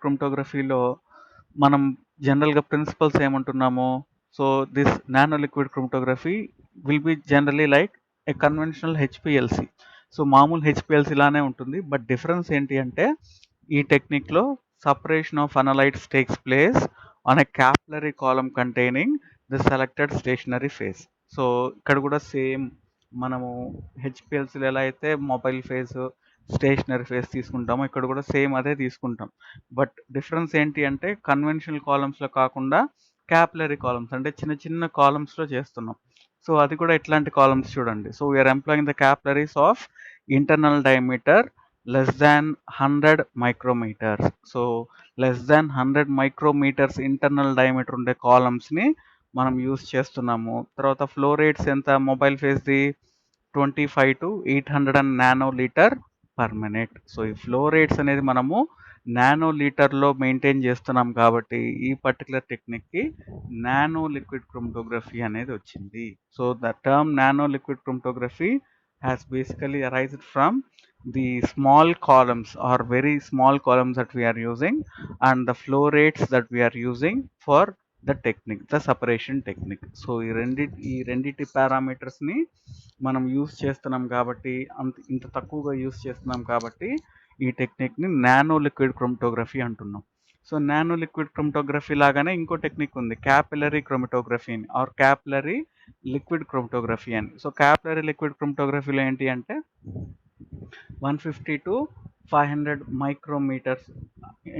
క్రోమటోగ్రఫీలో మనం జనరల్‌గా ప్రిన్సిపల్స్ ఏమంటున్నాము? So, this nano liquid chromatography will be generally like a conventional HPLC. So, మామూలు HPLC లానే ఉంటుంది. బట్ డిఫరెన్స్ ఏంటి అంటే, ఈ టెక్నిక్‌లో separation of analytes takes place on a capillary column containing the selected stationary phase. So, ఇక్కడ కూడా same మనము హెచ్‌పీఎల్‌సీలో ఎలా అయితే మొబైల్ ఫేజ్, స్టేషనరీ ఫేజ్ తీసుకుంటామో ఇక్కడ కూడా సేమ్ అదే తీసుకుంటాం. బట్ డిఫరెన్స్ ఏంటి అంటే కన్వెన్షనల్ కాలమ్స్‌లో కాకుండా క్యాపిలరీ కాలమ్స్ అంటే చిన్న చిన్న కాలమ్స్‌లో చేస్తున్నాం. సో, అది కూడా ఎట్లాంటి కాలమ్స్ చూడండి. So, we are employing the capillaries of internal diameter less than 100 micrometres. So, less than 100 micrometres internal diameter ఉండే కాలమ్స్‌ని మనం యూజ్ చేస్తున్నాము. తర్వాత ఫ్లో రేట్స్ ఎంత మొబైల్ ఫేస్‌ది 25-800 నానోలీటర్ పర్ మినిట్. సో, ఈ ఫ్లో రేట్స్ అనేది మనము నానోలీటర్‌లో మెయింటైన్ చేస్తున్నాం కాబట్టి ఈ పర్టిక్యులర్ టెక్నిక్‌కి నానో లిక్విడ్ క్రోమటోగ్రఫీ అనేది వచ్చింది. So, the term nano liquid chromatography has basically arised from the small columns or very small columns that we are using and the flow rates that we are using for the technique, the separation technique. So, ఈ రెండిటి పారామీటర్స్‌ని మనం use చేస్తున్నాం కాబట్టి ఇంత తక్కువగా use చేస్తున్నాం కాబట్టి ఈ టెక్నిక్‌ని నానో లిక్విడ్ క్రోమటోగ్రఫీ అంటున్నాం. సో, నానో లిక్విడ్ క్రోమటోగ్రఫీ లాగానే ఇంకో టెక్నిక్ ఉంది. క్యాపిలరీ క్రోమటోగ్రఫీ అని ఆర్ క్యాపిలరీ లిక్విడ్ క్రోమటోగ్రఫీ అని. సో, క్యాపిలరీ లిక్విడ్ క్రోమటోగ్రఫీలో ఏంటి అంటే 150-500 మైక్రోమీటర్స్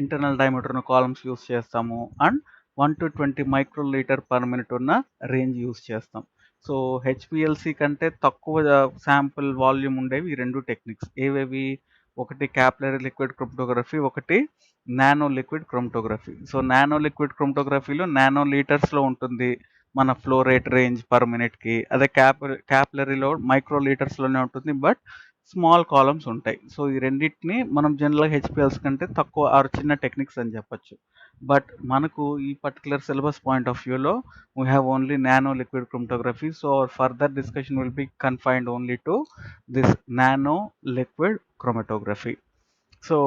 ఇంటర్నల్ డయామీటర్ ఉన్న కాలమ్స్ యూజ్ చేస్తాము. అండ్ 1-20 మైక్రోలీటర్ పర్ మినిట్ ఉన్న రేంజ్ యూజ్ చేస్తాం. సో, హెచ్‌పీఎల్‌సీ కంటే తక్కువ శాంపుల్ వాల్యూమ్ ఉండేవి ఈ 2 టెక్నిక్స్. ఏవేవి? ఒకటి క్యాపిలరీ లిక్విడ్ క్రోమటోగ్రఫీ, ఒకటి nano liquid chromatography. So, nano liquid క్రోమటోగ్రఫీలో నానో లీటర్స్‌లో ఉంటుంది మన ఫ్లో రేట్ రేంజ్ పర్ మినిట్‌కి. అదే క్యాపిలరీలో మైక్రో లీటర్స్‌లోనే ఉంటుంది. బట్ స్మాల్ కాలమ్స్ ఉంటాయి. సో, ఈ రెండిటిని మనం జనరల్‌గా హెచ్‌పీఎల్స్ కంటే తక్కువ ఆర్ చిన్న టెక్నిక్స్ అని చెప్పొచ్చు. బట్ మనకు ఈ పర్టిక్యులర్ సిలబస్ పాయింట్ ఆఫ్ వ్యూలో we have only nano liquid chromatography. So, our further discussion will be confined only to this nano liquid chromatography. So,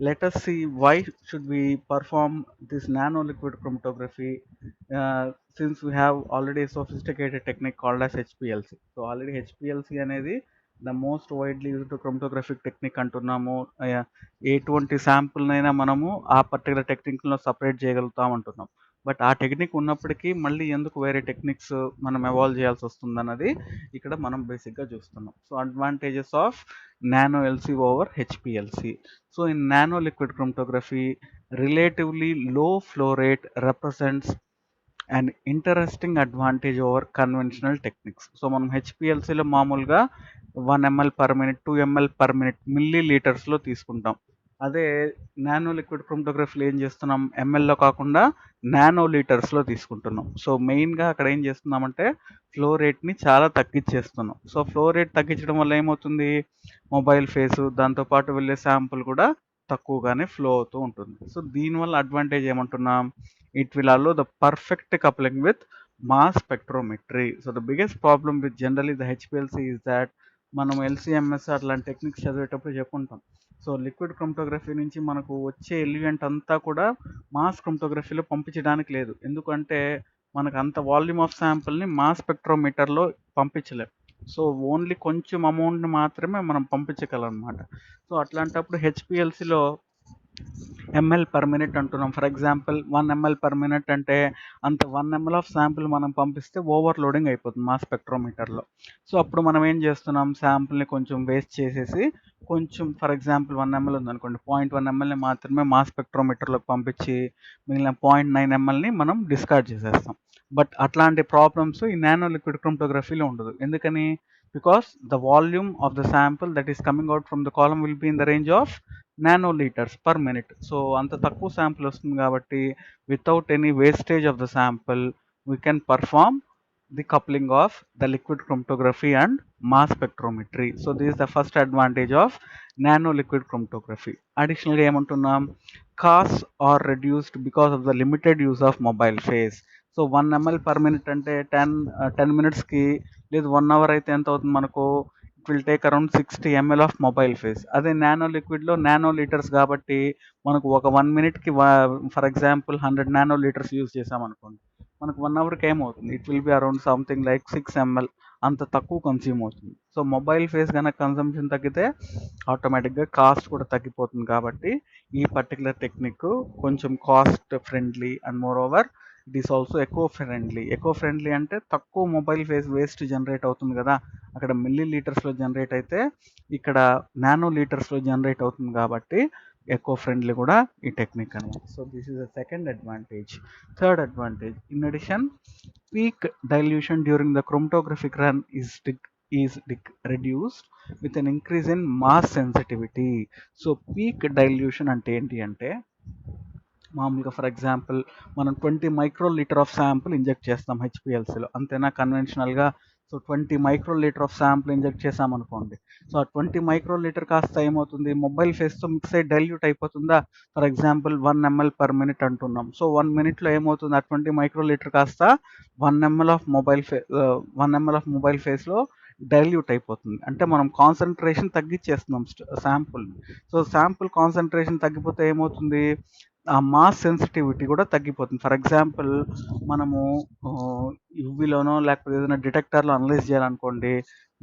let us see why should we perform this nano liquid chromatography since we have already a sophisticated technique called as HPLC. So, already HPLC అనేది the most widely used chromatographic technique అంటున్నాము. ఎటువంటి శాంపుల్‌నైనా మనము ఆ particular టెక్నిక్‌లో separate చేయగలుగుతాం అంటున్నాం. But ఆ technique ఉన్నప్పటికీ మళ్ళీ ఎందుకు వేరే టెక్నిక్స్ మనం ఎవాల్వ్ చేయాల్సి వస్తుందన్నది ఇక్కడ మనం బేసిక్‌గా చూస్తున్నాం. So, advantages of nano LC over HPLC. So, in nano liquid chromatography, relatively low flow rate represents an interesting advantage over conventional techniques. So, మనం హెచ్‌పీఎల్‌సీలో మామూలుగా 1 ML per minute, 2 ML per minute మిల్లీ లీటర్స్‌లో తీసుకుంటాం. అదే నానో లిక్విడ్ క్రోమటోగ్రఫీలో ఏం చేస్తున్నాం? ఎంఎల్‌లో కాకుండా నానో లీటర్స్‌లో తీసుకుంటున్నాం. సో, మెయిన్‌గా అక్కడ ఏం చేస్తున్నామంటే ఫ్లో రేట్‌ని చాలా తగ్గించేస్తున్నాం. సో, ఫ్లో రేట్ తగ్గించడం వల్ల ఏమవుతుంది? మొబైల్ ఫేసు దాంతో పాటు వెళ్ళే శాంపుల్ కూడా తక్కువగానే ఫ్లో అవుతూ ఉంటుంది. సో, దీనివల్ల అడ్వాంటేజ్ ఏమంటున్నాం? It will allow the perfect coupling with mass spectrometry. So, the biggest problem with generally the HPLC is that మనం ఎల్‌సీఎంఎస్ అట్లాంటి టెక్నిక్స్ చదివేటప్పుడు చెప్పుంటాం. సో, లిక్విడ్ క్రోమటోగ్రఫీ నుంచి మనకు వచ్చే ఎలిమెంట్ అంతా కూడా మాస్ క్రోమటోగ్రఫీలో పంపించడానికి లేదు. ఎందుకంటే మనకు అంత వాల్యూమ్ ఆఫ్ శాంపుల్‌ని మాస్ స్పెక్ట్రోమీటర్‌లో పంపించలేం. సో, ఓన్లీ కొంచెం అమౌంట్‌ని మాత్రమే మనం పంపించగలం అన్నమాట. సో, అట్లాంటప్పుడు హెచ్‌పీఎల్‌సీలో ఎంఎల్ పర్ మినిట్ అంటున్నాం. For example 1 ML per minute అంటే అంత 1 ఎంఎల్ ఆఫ్ శాంపుల్ మనం పంపిస్తే ఓవర్‌లోడింగ్ అయిపోతుంది మాస్ స్పెక్ట్రోమీటర్‌లో. సో, అప్పుడు మనం ఏం చేస్తున్నాం? శాంపుల్‌ని కొంచెం వేస్ట్ చేసేసి కొంచెం ఫర్ ఎగ్జాంపుల్ 1 ఎంఎల్ ఉందనుకోండి. 0.1 ఎంఎల్‌ని మాత్రమే మాస్ స్పెక్ట్రోమీటర్‌లోకి పంపించి మిగిలిన 0.9 ఎంఎల్‌ని మనం డిస్కార్డ్ చేసేస్తాం. బట్ అట్లాంటి ప్రాబ్లమ్స్ ఈ నానో లిక్విడ్ క్రోమటోగ్రఫీలో ఉండదు. ఎందుకని? Because the volume of the sample that is coming out from the column will be in the range of nano litres per minute. So, అంత తక్కువ శాంపుల్ వస్తుంది కాబట్టి without any wastage of the sample we can perform the coupling of the liquid chromatography and mass spectrometry. So, this is the first advantage of nano liquid chromatography. అడిషనల్‌గా ఏమంటున్నాం? Cost are reduced because of the limited use of mobile phase. So, 1 ML per minute అంటే 10 మినిట్స్‌కి లేదు 1 hour అయితే ఎంత అవుతుంది మనకు? It will take around 60 ml of mobile phase. అదే నానో లిక్విడ్‌లో నానో లీటర్స్ కాబట్టి మనకు ఒక 1 మినిట్‌కి for example 100 nano litres use చేశామనుకోండి. మనకు 1 అవర్‌కి ఏమవుతుంది? It will be around something like 6 ml అంత తక్కువ కన్జ్యూమ్ అవుతుంది. సో, మొబైల్ ఫేస్ గనక కన్జంప్షన్ తగ్గితే ఆటోమేటిక్‌గా కాస్ట్ కూడా తగ్గిపోతుంది కాబట్టి ఈ పర్టిక్యులర్ టెక్నిక్ కొంచెం cost friendly and more over it is also eco friendly. Eco friendly అంటే తక్కువ మొబైల్ ఫేస్ వేస్ట్ జనరేట్ అవుతుంది కదా! అక్కడ మిల్లీ లీటర్స్‌లో జనరేట్ అయితే ఇక్కడ నానో లీటర్స్‌లో జనరేట్ అవుతుంది కాబట్టి ఎకో ఫ్రెండ్లీ కూడా ఈ టెక్నిక్ అనమాట. So, this is the second advantage. Third advantage, in addition peak dilution during the chromatographic run reduced with an increase in mass sensitivity. So, peak dilution అంటే ఏంటి అంటే మామూలుగా for example మనం 20 micro litre of sample inject చేస్తాం హెచ్పిఎల్సిలో, అంతేనా? కన్వెన్షనల్గా. So 20 micro litre of sample inject చేసామనుకోండి. సో ఆ 20 మైక్రో లీటర్ కాస్త ఏమవుతుంది? మొబైల్ ఫేస్తో మిక్స్ అయ్యి డైల్యూట్ అయిపోతుందా? For example 1 ml per minute అంటున్నాం. సో 1 మినిట్లో ఏమవుతుంది? ఆ 20 మైక్రో లీటర్ కాస్త 1 ml ఆఫ్ మొబైల్ ఫేస్లో డైల్యూట్ అయిపోతుంది. అంటే మనం కాన్సన్ట్రేషన్ తగ్గించేస్తున్నాం శాంపుల్ని. సో శాంపుల్ కాన్సన్ట్రేషన్ తగ్గిపోతే ఏమవుతుంది? ఆ మాస్ సెన్సిటివిటీ కూడా తగ్గిపోతుంది. ఫర్ ఎగ్జాంపుల్ మనము యూవీలోనో లేకపోతే ఏదైనా డిటెక్టర్లో అనలైజ్ చేయాలనుకోండి,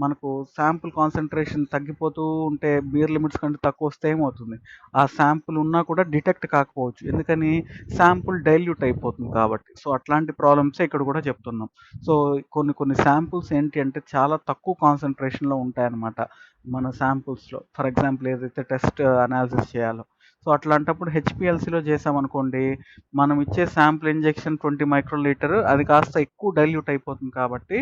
మనకు శాంపుల్ కాన్సన్ట్రేషన్ తగ్గిపోతూ ఉంటే బియర్ లిమిట్స్ కంటే తక్కువ వస్తే ఏమవుతుంది? ఆ శాంపుల్ ఉన్నా కూడా డిటెక్ట్ కాకపోవచ్చు. ఎందుకని? శాంపుల్ డైల్యూట్ అయిపోతుంది కాబట్టి. సో అట్లాంటి ప్రాబ్లమ్సే ఇక్కడ కూడా చెప్తున్నాం. సో కొన్ని శాంపుల్స్ ఏంటి అంటే చాలా తక్కువ కాన్సన్ట్రేషన్లో ఉంటాయన్నమాట మన శాంపుల్స్లో. ఫర్ ఎగ్జాంపుల్ ఏదైతే టెస్ట్ అనాలిసిస్ చేయాలో, సో అట్లాంటప్పుడు హెచ్పిఎల్సిలో చేసామనుకోండి, మనం ఇచ్చే శాంపుల్ ఇంజెక్షన్ 20 మైక్రో లీటర్ అది కాస్త ఎక్కువ డైల్యూట్ అయిపోతుంది కాబట్టి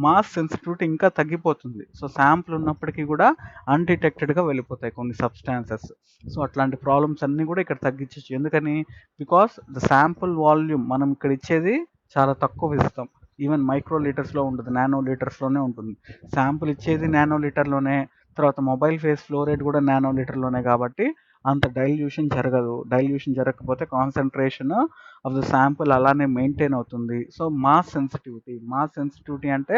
మాస్ సెన్సిటివిటీ ఇంకా తగ్గిపోతుంది. సో శాంపుల్ ఉన్నప్పటికీ కూడా అన్‌డిటెక్టెడ్‌గా వెళ్ళిపోతాయి కొన్ని సబ్స్టాన్సెస్. సో అట్లాంటి ప్రాబ్లమ్స్ అన్నీ కూడా ఇక్కడ తగ్గించొచ్చు. ఎందుకని? బికాస్ ద శాంపుల్ వాల్యూమ్ మనం ఇక్కడ ఇచ్చేది చాలా తక్కువ ఇస్తాం. ఈవెన్ మైక్రో లీటర్స్‌లో ఉండదు. నానో లీటర్స్‌లోనే ఉంటుంది. శాంపుల్ ఇచ్చేది నానో లీటర్‌లోనే. తర్వాత మొబైల్ ఫేస్ ఫ్లో రేట్ కూడా నానో లీటర్‌లోనే కాబట్టి అంత డైల్యూషన్ జరగదు. డైల్యూషన్ జరగకపోతే కాన్సంట్రేషన్ ఆఫ్ ద శాంపుల్ అలానే మెయింటైన్ అవుతుంది. సో మాస్ సెన్సిటివిటీ అంటే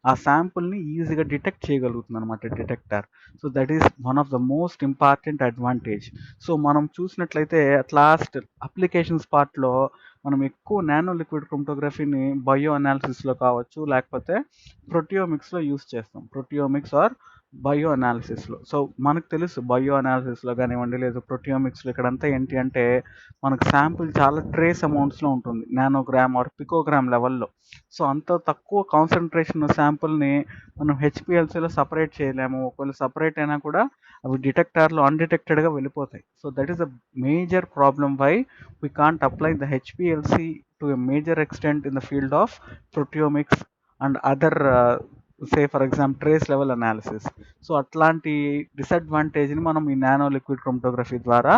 ఆ శాంపుల్ని ఈజీగా డిటెక్ట్ చేయగలుగుతుంది అనమాట detector. So that is one of the most important advantage. So మనం చూసినట్లయితే అట్ లాస్ట్ అప్లికేషన్స్ పార్ట్లో మనం ఎక్కువ నానో లిక్విడ్ క్రోమటోగ్రఫీని బయో అనాలిసిస్లో కావచ్చు, లేకపోతే ప్రోటియోమిక్స్లో యూస్ చేస్తాం. ప్రోటియోమిక్స్ ఆర్ బయో అనాలిసిస్లో. సో మనకు తెలుసు బయో అనాలిసిస్లో కానివ్వండి, లేదా ప్రోటియోమిక్స్లో ఇక్కడంతా ఏంటి అంటే మనకు శాంపుల్ చాలా ట్రేస్ అమౌంట్స్లో ఉంటుంది, నానోగ్రామ్ ఆర్ పికోగ్రామ్ లెవెల్లో. సో అంత తక్కువ కాన్సన్ట్రేషన్ శాంపుల్ని మనం హెచ్పిఎల్సిలో సపరేట్ చేయలేము. ఒకవేళ సపరేట్ అయినా కూడా అవి డిటెక్టార్లో అన్డిటెక్టెడ్గా వెళ్ళిపోతాయి. So that is the major problem why we can't apply the HPLC to a major extent in the field of proteomics and other say for example trace level analysis. So అట్లాంటి డిసడ్వాంటేజ్ని మనం ఈ నానో లిక్విడ్ క్రోమటోగ్రఫీ ద్వారా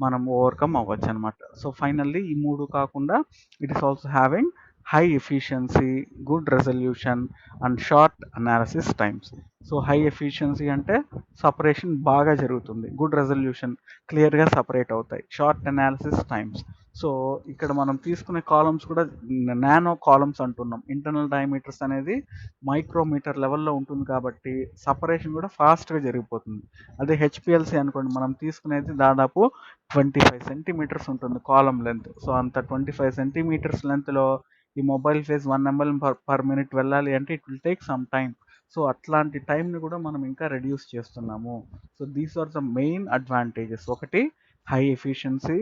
మనం overcome అవ్వచ్చు అనమాట. So finally ఈ మూడు కాకుండా it is also having high efficiency, good resolution and short analysis times. So high efficiency అంటే సపరేషన్ బాగా జరుగుతుంది, గుడ్ రెజల్యూషన్ క్లియర్గా సపరేట్ అవుతాయి, షార్ట్ అనాలిసిస్ టైమ్స్. సో ఇక్కడ మనం తీసుకునే కాలమ్స్ కూడా నానో కాలమ్స్ అంటున్నాం. ఇంటర్నల్ డయామీటర్స్ అనేది మైక్రోమీటర్ లెవెల్లో ఉంటుంది కాబట్టి సపరేషన్ కూడా ఫాస్ట్గా జరిగిపోతుంది. అదే హెచ్పిఎల్సి అనుకోండి, మనం తీసుకునేది దాదాపు 25 సెంటీమీటర్స్ ఉంటుంది కాలం లెంత్. సో అంత 25 సెంటీమీటర్స్ లెంత్లో ఈ mobile phase 1 ml per minute వెళ్ళాలి అంటే it will take some time. So అట్లాంటి టైంని కూడా మనం ఇంకా రెడ్యూస్ చేస్తున్నాము. So these are the main advantages. ఒకటి high efficiency,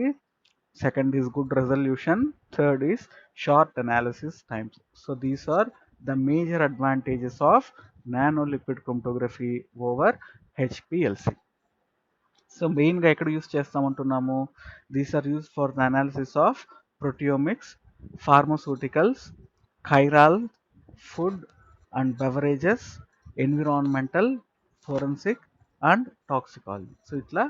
second is good resolution, third is short analysis times. So these are the major advantages of nano liquid chromatography over HPLC. So మెయిన్గా ఎక్కడ use చేస్తామంటున్నాము? These are use for the analysis of proteomics, pharmaceuticals, chiral, food and beverages, environmental, forensic and toxicology. So ఇట్లా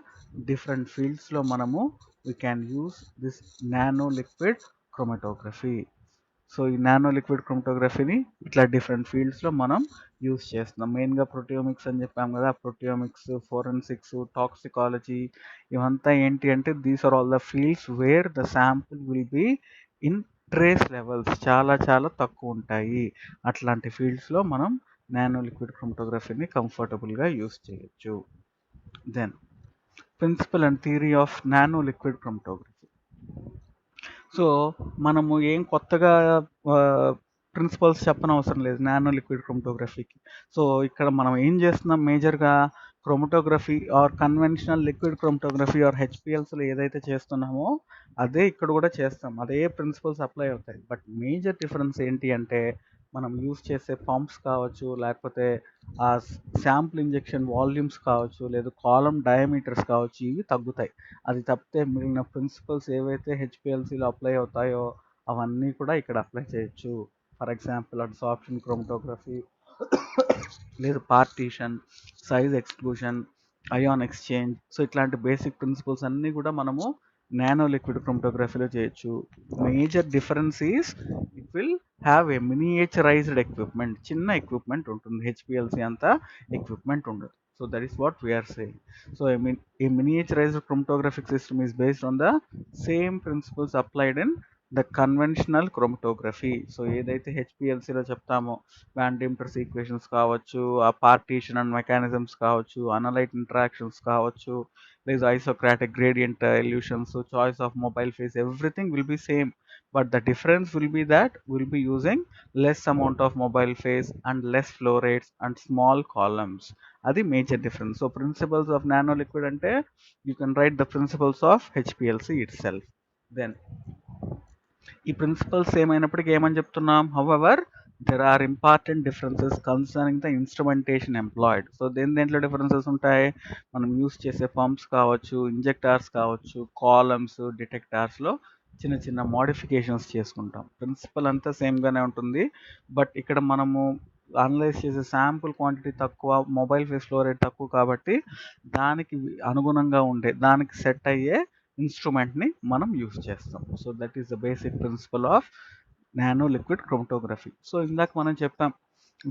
different ఫీల్డ్స్లో మనము we can use this nano liquid chromatography. So ఈ nano liquid క్రోమటోగ్రఫీని ఇట్లా different ఫీల్డ్స్లో మనం use చేస్తున్నాం. మెయిన్గా proteomics అని చెప్పాం కదా, ప్రోటియోమిక్స్, ఫోరెన్సిక్స్, టాక్సికాలజీ ఇవంతా ఏంటి అంటే these are all the fields where the sample will be in trace levels చాలా చాలా తక్కువ ఉంటాయి. అట్లాంటి ఫీల్డ్స్లో మనం నానో లిక్విడ్ క్రోమటోగ్రఫీని కంఫర్టబుల్గా యూస్ చేయొచ్చు. Then principle and theory of nano liquid chromatography. So మనము ఏం కొత్తగా ప్రిన్సిపల్స్ చెప్పనవసరం లేదు నానో లిక్విడ్ క్రోమటోగ్రఫీకి. సో ఇక్కడ మనం ఏం చేస్తున్నాం మేజర్గా chromatography or conventional liquid chromatography or హెచ్పిఎల్స్లో ఏదైతే చేస్తున్నామో అదే ఇక్కడ కూడా చేస్తాం, అదే ప్రిన్సిపల్స్ అప్లై అవుతాయి. బట్ మేజర్ డిఫరెన్స్ ఏంటి అంటే మనం యూస్ చేసే పంప్స్ కావచ్చు, లేకపోతే ఆ శాంపుల్ ఇంజెక్షన్ వాల్యూమ్స్ కావచ్చు, లేదా కాలమ్ డయామీటర్స్ కావచ్చు, ఇవి తగ్గుతాయి. అది తప్పితే మిగిలిన ప్రిన్సిపల్స్ ఏవైతే హెచ్పిఎల్సిలో అప్లై అవుతాయో అవన్నీ కూడా ఇక్కడ అప్లై చేయొచ్చు. ఫర్ ఎగ్జాంపుల్ అబ్సార్ప్షన్ క్రోమటోగ్రఫీ, లేదు partition, size exclusion, ion exchange. So ఇట్లాంటి బేసిక్ ప్రిన్సిపల్స్ అన్నీ కూడా మనము నానో లిక్విడ్ క్రోమటోగ్రఫీలో చేయొచ్చు. Major difference is it will have a miniaturised equipment. చిన్న ఎక్విప్మెంట్ ఉంటుంది, హెచ్పిఎల్సి అంతా ఎక్విప్మెంట్ ఉండదు. So that is what we are saying. So a miniaturized chromatographic system is based on the same principles applied in the conventional chromatography. So ఏదైతే హెచ్పిఎల్సిలో చెప్తామో band limiters equations కావచ్చు, ఆ partition and mechanisms కావచ్చు, అనలైట్ interactions కావచ్చు, లేదా isocratic gradient elutions, choice of mobile phase, everything will be same. But the difference will be that we'll be using less amount of mobile phase and less flow rates and small columns. అది major difference. So principles of nano liquid అంటే you can write the principles of HPLC itself. Then ఈ principles ఏమైనప్పటికీ ఏమని చెప్తున్నాం, however there are important differences concerning the instrumentation employed. So దేంట్లో differences ఉంటాయి, మనం use చేసే పంప్స్ కావచ్చు, ఇంజెక్టార్స్ కావచ్చు, కాలమ్స్, డిటెక్టార్స్లో చిన్న చిన్న మోడిఫికేషన్స్ చేసుకుంటాం. ప్రిన్సిపల్ అంతా సేమ్గానే ఉంటుంది. బట్ ఇక్కడ మనము అనలైజ్ చేసే శాంపుల్ క్వాంటిటీ తక్కువ, మొబైల్ ఫేస్ ఫ్లో రేట్ తక్కువ, కాబట్టి దానికి అనుగుణంగా ఉండే, దానికి సెట్ అయ్యే ఇన్స్ట్రుమెంట్ని మనం యూస్ చేస్తాం. So that is the basic principle of nano liquid chromatography. So ఇందాక మనం చెప్పాం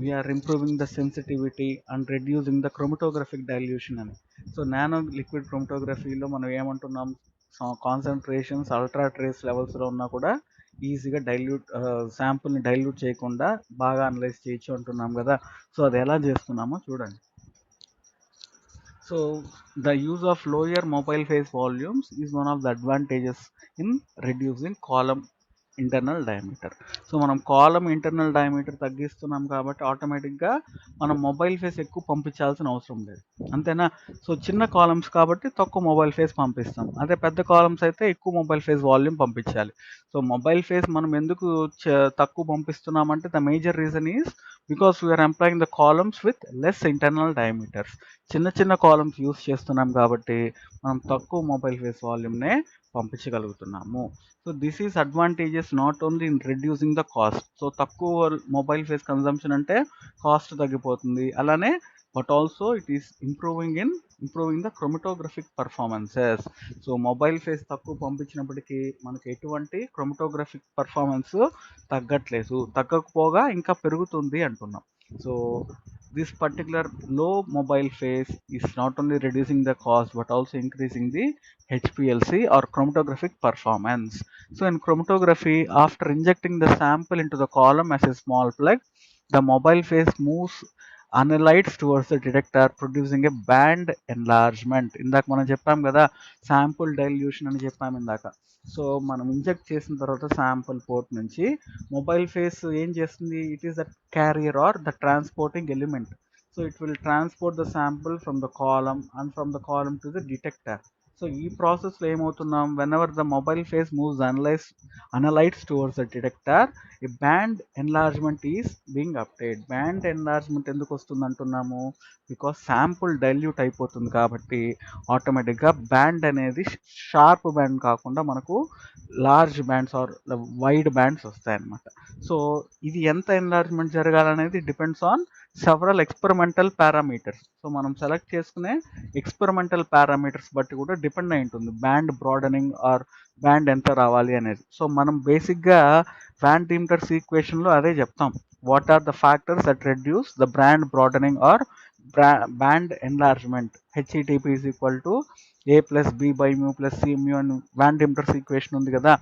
we're improving the sensitivity and reducing the chromatographic dilution అని. సో నానో లిక్విడ్ క్రోమటోగ్రఫీలో మనం ఏమంటున్నాం, కాన్సన్ట్రేషన్స్ అల్ట్రా ట్రేస్ లెవెల్స్లో ఉన్నా కూడా ఈజీగా శాంపుల్ని డైల్యూట్ చేయకుండా బాగా అనలైజ్ చేయొచ్చు అంటున్నాం కదా. సో అది ఎలా చేస్తున్నామో చూడండి. So the use of lower mobile phase volumes is one of the advantages in reducing column internal diameter. So మనం కాలమ్ ఇంటర్నల్ డయామీటర్ తగ్గిస్తున్నాం కాబట్టి ఆటోమేటిక్గా మనం మొబైల్ ఫేస్ ఎక్కువ పంపించాల్సిన అవసరం లేదు, అంతేనా. సో చిన్న కాలమ్స్ కాబట్టి తక్కువ మొబైల్ ఫేస్ పంపిస్తాం, అదే పెద్ద కాలమ్స్ అయితే ఎక్కువ మొబైల్ ఫేస్ వాల్యూమ్ పంపించాలి. సో మొబైల్ ఫేస్ మనం ఎందుకు తక్కువ పంపిస్తున్నామంటే the major reason is because we're employing the columns with less internal diameters. చిన్న చిన్న కాలమ్స్ యూస్ చేస్తున్నాం కాబట్టి మనం తక్కువ మొబైల్ ఫేస్ వాల్యూమ్నే పంపించగలుగుతున్నాము. So this is advantages not only in reducing the cost. So తక్కువ మొబైల్ ఫేస్ కన్జంప్షన్ అంటే కాస్ట్ తగ్గిపోతుంది, అలానే but also it is improving the chromatographic performances. So mobile face తక్కువ పంపించినప్పటికీ మనకి ఎటువంటి క్రోమటోగ్రఫిక్ పర్ఫార్మెన్స్ తగ్గట్లేదు, తగ్గకపోగా ఇంకా పెరుగుతుంది అంటున్నాం. So this particular low mobile phase is not only reducing the cost but also increasing the HPLC or chromatographic performance. So in chromatography, after injecting the sample into the column as a small plug, the mobile phase moves analytes towards the detector producing a band enlargement. ఇందాక మనం చెప్పాం కదా sample dilution అని చెప్పాము ఇందాక. So మనం inject చేసిన తర్వాత శాంపుల్ పోర్ట్ నుంచి మొబైల్ ఫేస్ ఏం చేస్తుంది, it is the carrier or the transporting element. So it will transport the sample from the column and from the column to the detector. So ఈ ప్రాసెస్లో ఏమవుతున్నాం, whenever the mobile phase moves analytes towards the detector, ఈ band enlargement is being update. Band enlargement ఎందుకు వస్తుంది అంటున్నాము, because sample dilute అయిపోతుంది కాబట్టి ఆటోమేటిక్గా బ్యాండ్ అనేది షార్ప్ బ్యాండ్ కాకుండా మనకు large bands or wide bands వస్తాయన్నమాట. సో ఇది ఎంత ఎన్లార్జ్మెంట్ జరగాలనేది depends on several experimental parameters. So మనం సెలెక్ట్ చేసుకునే ఎక్స్పెరిమెంటల్ పారామీటర్స్ బట్టి కూడా డిపెండ్ అయి ఉంటుంది బ్యాండ్ బ్రాడనింగ్ ఆర్ బ్యాండ్ ఎంత రావాలి అనేది. సో మనం బేసిక్గా Van Demeter's ఈక్వేషన్లో అదే చెప్తాం, what are the factors that reduce the band broadening or band enlargement. HETP is equal to A plus B by mu plus C mu అని van Deemter's equation ఉంది కదా.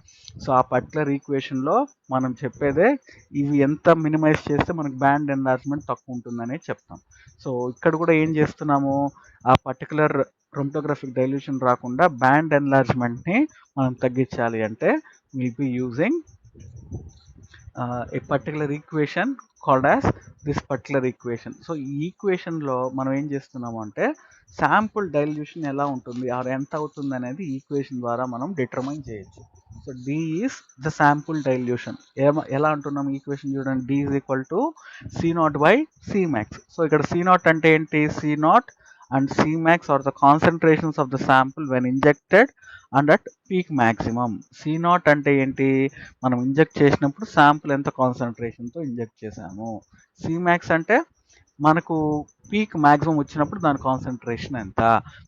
సో ఆ particular ఈక్వేషన్లో మనం చెప్పేదే ఇవి ఎంత మినిమైజ్ చేస్తే మనకు బ్యాండ్ ఎన్లార్జ్మెంట్ తక్కువ ఉంటుందని చెప్తాం. సో ఇక్కడ కూడా ఏం చేస్తున్నాము, ఆ పర్టికులర్ క్రోమటోగ్రఫిక్ డైల్యూషన్ రాకుండా బ్యాండ్ ఎన్లార్జ్మెంట్ని మనం తగ్గించాలి అంటే will be using a particular equation called as this particular equation. So ఈ ఈక్వేషన్లో మనం ఏం చేస్తున్నాము అంటే శాంపుల్ డైల్యూషన్ ఎలా ఉంటుంది ఆర్ ఎంత అవుతుంది అనేది ఈక్వేషన్ ద్వారా మనం డిటర్మైన్ చేయొచ్చు. So D is the sample dilution. ఎలా అంటున్నాం ఈక్వేషన్ చూడండి, D is equal to C naught by C max. So ఇక్కడ సి నాట్ అంటే ఏంటి, C naught and C max are the concentrations of the sample when injected and at peak maximum. C naught అంటే ఏంటి, మనం inject చేసినప్పుడు sample ఎంత కాన్సన్ట్రేషన్తో inject చేసాము. సి మ్యాక్స్ అంటే మనకు పీక్ మ్యాక్సిమం వచ్చినప్పుడు దాని కాన్సన్ట్రేషన్ ఎంత.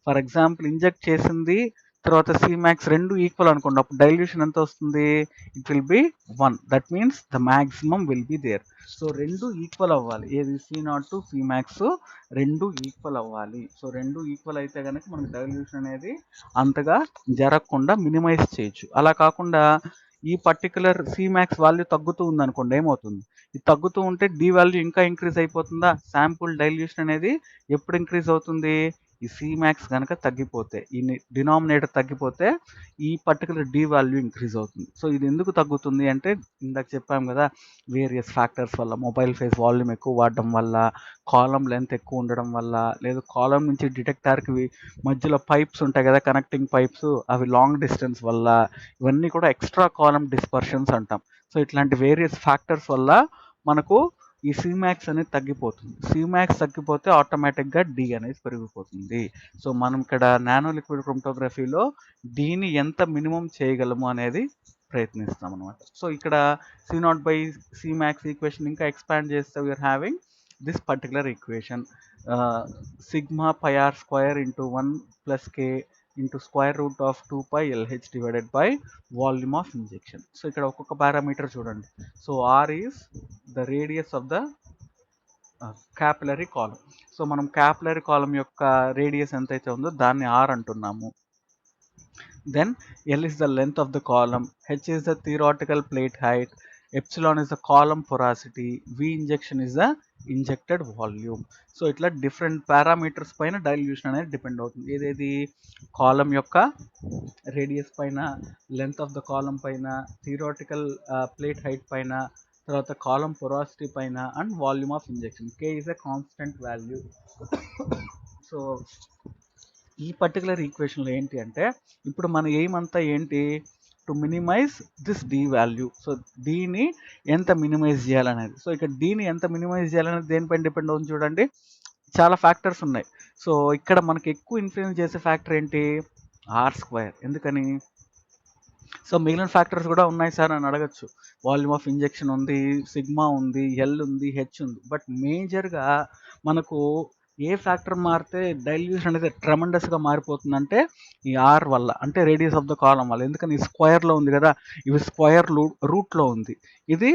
ఫర్ ఎగ్జాంపుల్ ఇంజెక్ట్ చేసింది తర్వాత సి మ్యాక్స్ రెండు ఈక్వల్ అనుకోండి, అప్పుడు డైల్యూషన్ ఎంత వస్తుంది, it will be 1. That means the maximum will be there. So రెండు ఈక్వల్ అవ్వాలి, ఏది C naught to C max రెండు ఈక్వల్ అవ్వాలి. సో రెండు ఈక్వల్ అయితే కనుక మనకి డైల్యూషన్ అనేది అంతగా జరగకుండా మినిమైజ్ చేయొచ్చు. అలా కాకుండా ఈ పర్టికులర్ సి మ్యాక్స్ వాల్యూ తగ్గుతూ ఉందనుకోండి, ఏమవుతుంది, ఇది తగ్గుతూ ఉంటే డి వాల్యూ ఇంకా ఇంక్రీజ్ అయిపోతుందా. శాంపుల్ డైల్యూషన్ అనేది ఎప్పుడు ఇంక్రీజ్ అవుతుంది, ఈ సి మ్యాక్స్ కనుక తగ్గిపోతే, ఈ డినామినేటర్ తగ్గిపోతే ఈ పర్టికులర్ డి వాల్యూ ఇంక్రీజ్ అవుతుంది. సో ఇది ఎందుకు తగ్గుతుంది అంటే ఇందాక చెప్పాం కదా, వేరియస్ ఫ్యాక్టర్స్ వల్ల, మొబైల్ ఫేస్ వాల్యూమ్ ఎక్కువ వాడడం వల్ల, కాలం లెంత్ ఎక్కువ ఉండడం వల్ల, లేదా కాలం నుంచి డిటెక్టర్కి మధ్యలో పైప్స్ ఉంటాయి కదా, కనెక్టింగ్ పైప్స్, అవి లాంగ్ డిస్టెన్స్ వల్ల, ఇవన్నీ కూడా ఎక్స్ట్రా కాలం డిస్పర్షన్స్ అంటాం. సో ఇట్లాంటి వేరియస్ ఫ్యాక్టర్స్ వల్ల మనకు ఈ సిమాక్స్ అనేది తగ్గిపోతుంది. సిమాక్స్ తగ్గిపోతే ఆటోమేటిక్గా డి అనేది పెరిగిపోతుంది. సో మనం ఇక్కడ నానో లిక్విడ్ క్రోమటోగ్రఫీలో డీని ఎంత మినిమం చేయగలము అనేది ప్రయత్నిస్తాం అనమాట. సో ఇక్కడ C naught by C max equation ఇంకా ఎక్స్పాండ్ చేస్తే we are having this particular equation, sigma pi R square into 1 plus K into square root of 2 pi LH divided by volume of injection. So ఇక్కడ ఒక్కొక్క parameter చూడండి. So R is the radius of the capillary column. So మనం capillary column యొక్క radius ఎంతైతే ఉందో దాన్ని R అంటున్నాము. Then L is the length of the column, H is the theoretical plate height, epsilon is the column porosity, V injection is the injected volume. So ఇట్లా different parameters పైన dilution అనేది depend అవుతుంది. ఏదేది, కాలం యొక్క radius పైన, length of the కాలం పైన, theoretical plate height పైన, తర్వాత కాలం పొరాసిటీ పైన, and volume of injection. K is a constant value. So ఈ పర్టికులర్ ఈక్వేషన్లో ఏంటి అంటే ఇప్పుడు మన ఎయిమ్ అంతా ఏంటి, to minimise this D value. So డీని ఎంత మినిమైజ్ చేయాలనేది. సో ఇక్కడ డీని ఎంత మినిమైజ్ చేయాలనేది దేనిపైన డిపెండ్ అవుతుంది చూడండి, చాలా ఫ్యాక్టర్స్ ఉన్నాయి. సో ఇక్కడ మనకి ఎక్కువ ఇన్ఫ్లుయెన్స్ చేసే ఫ్యాక్టర్ ఏంటి, ఆర్ స్క్వేర్. ఎందుకని, సో మిగిలిన ఫ్యాక్టర్స్ కూడా ఉన్నాయి సార్ అని అడగచ్చు. వాల్యూమ్ ఆఫ్ ఇంజెక్షన్ ఉంది, సిగ్మా ఉంది, ఎల్ ఉంది, హెచ్ ఉంది. బట్ మేజర్గా మనకు ఏ ఫ్యాక్టర్ మారితే డైల్యూషన్ అనేది ట్రెమండస్గా మారిపోతుందంటే ఈ ఆర్ వల్ల, అంటే రేడియస్ ఆఫ్ ద కాలం వల్ల. ఎందుకని స్క్వేర్లో ఉంది కదా, ఇవి స్క్వేర్ రూట్లో ఉంది, ఇది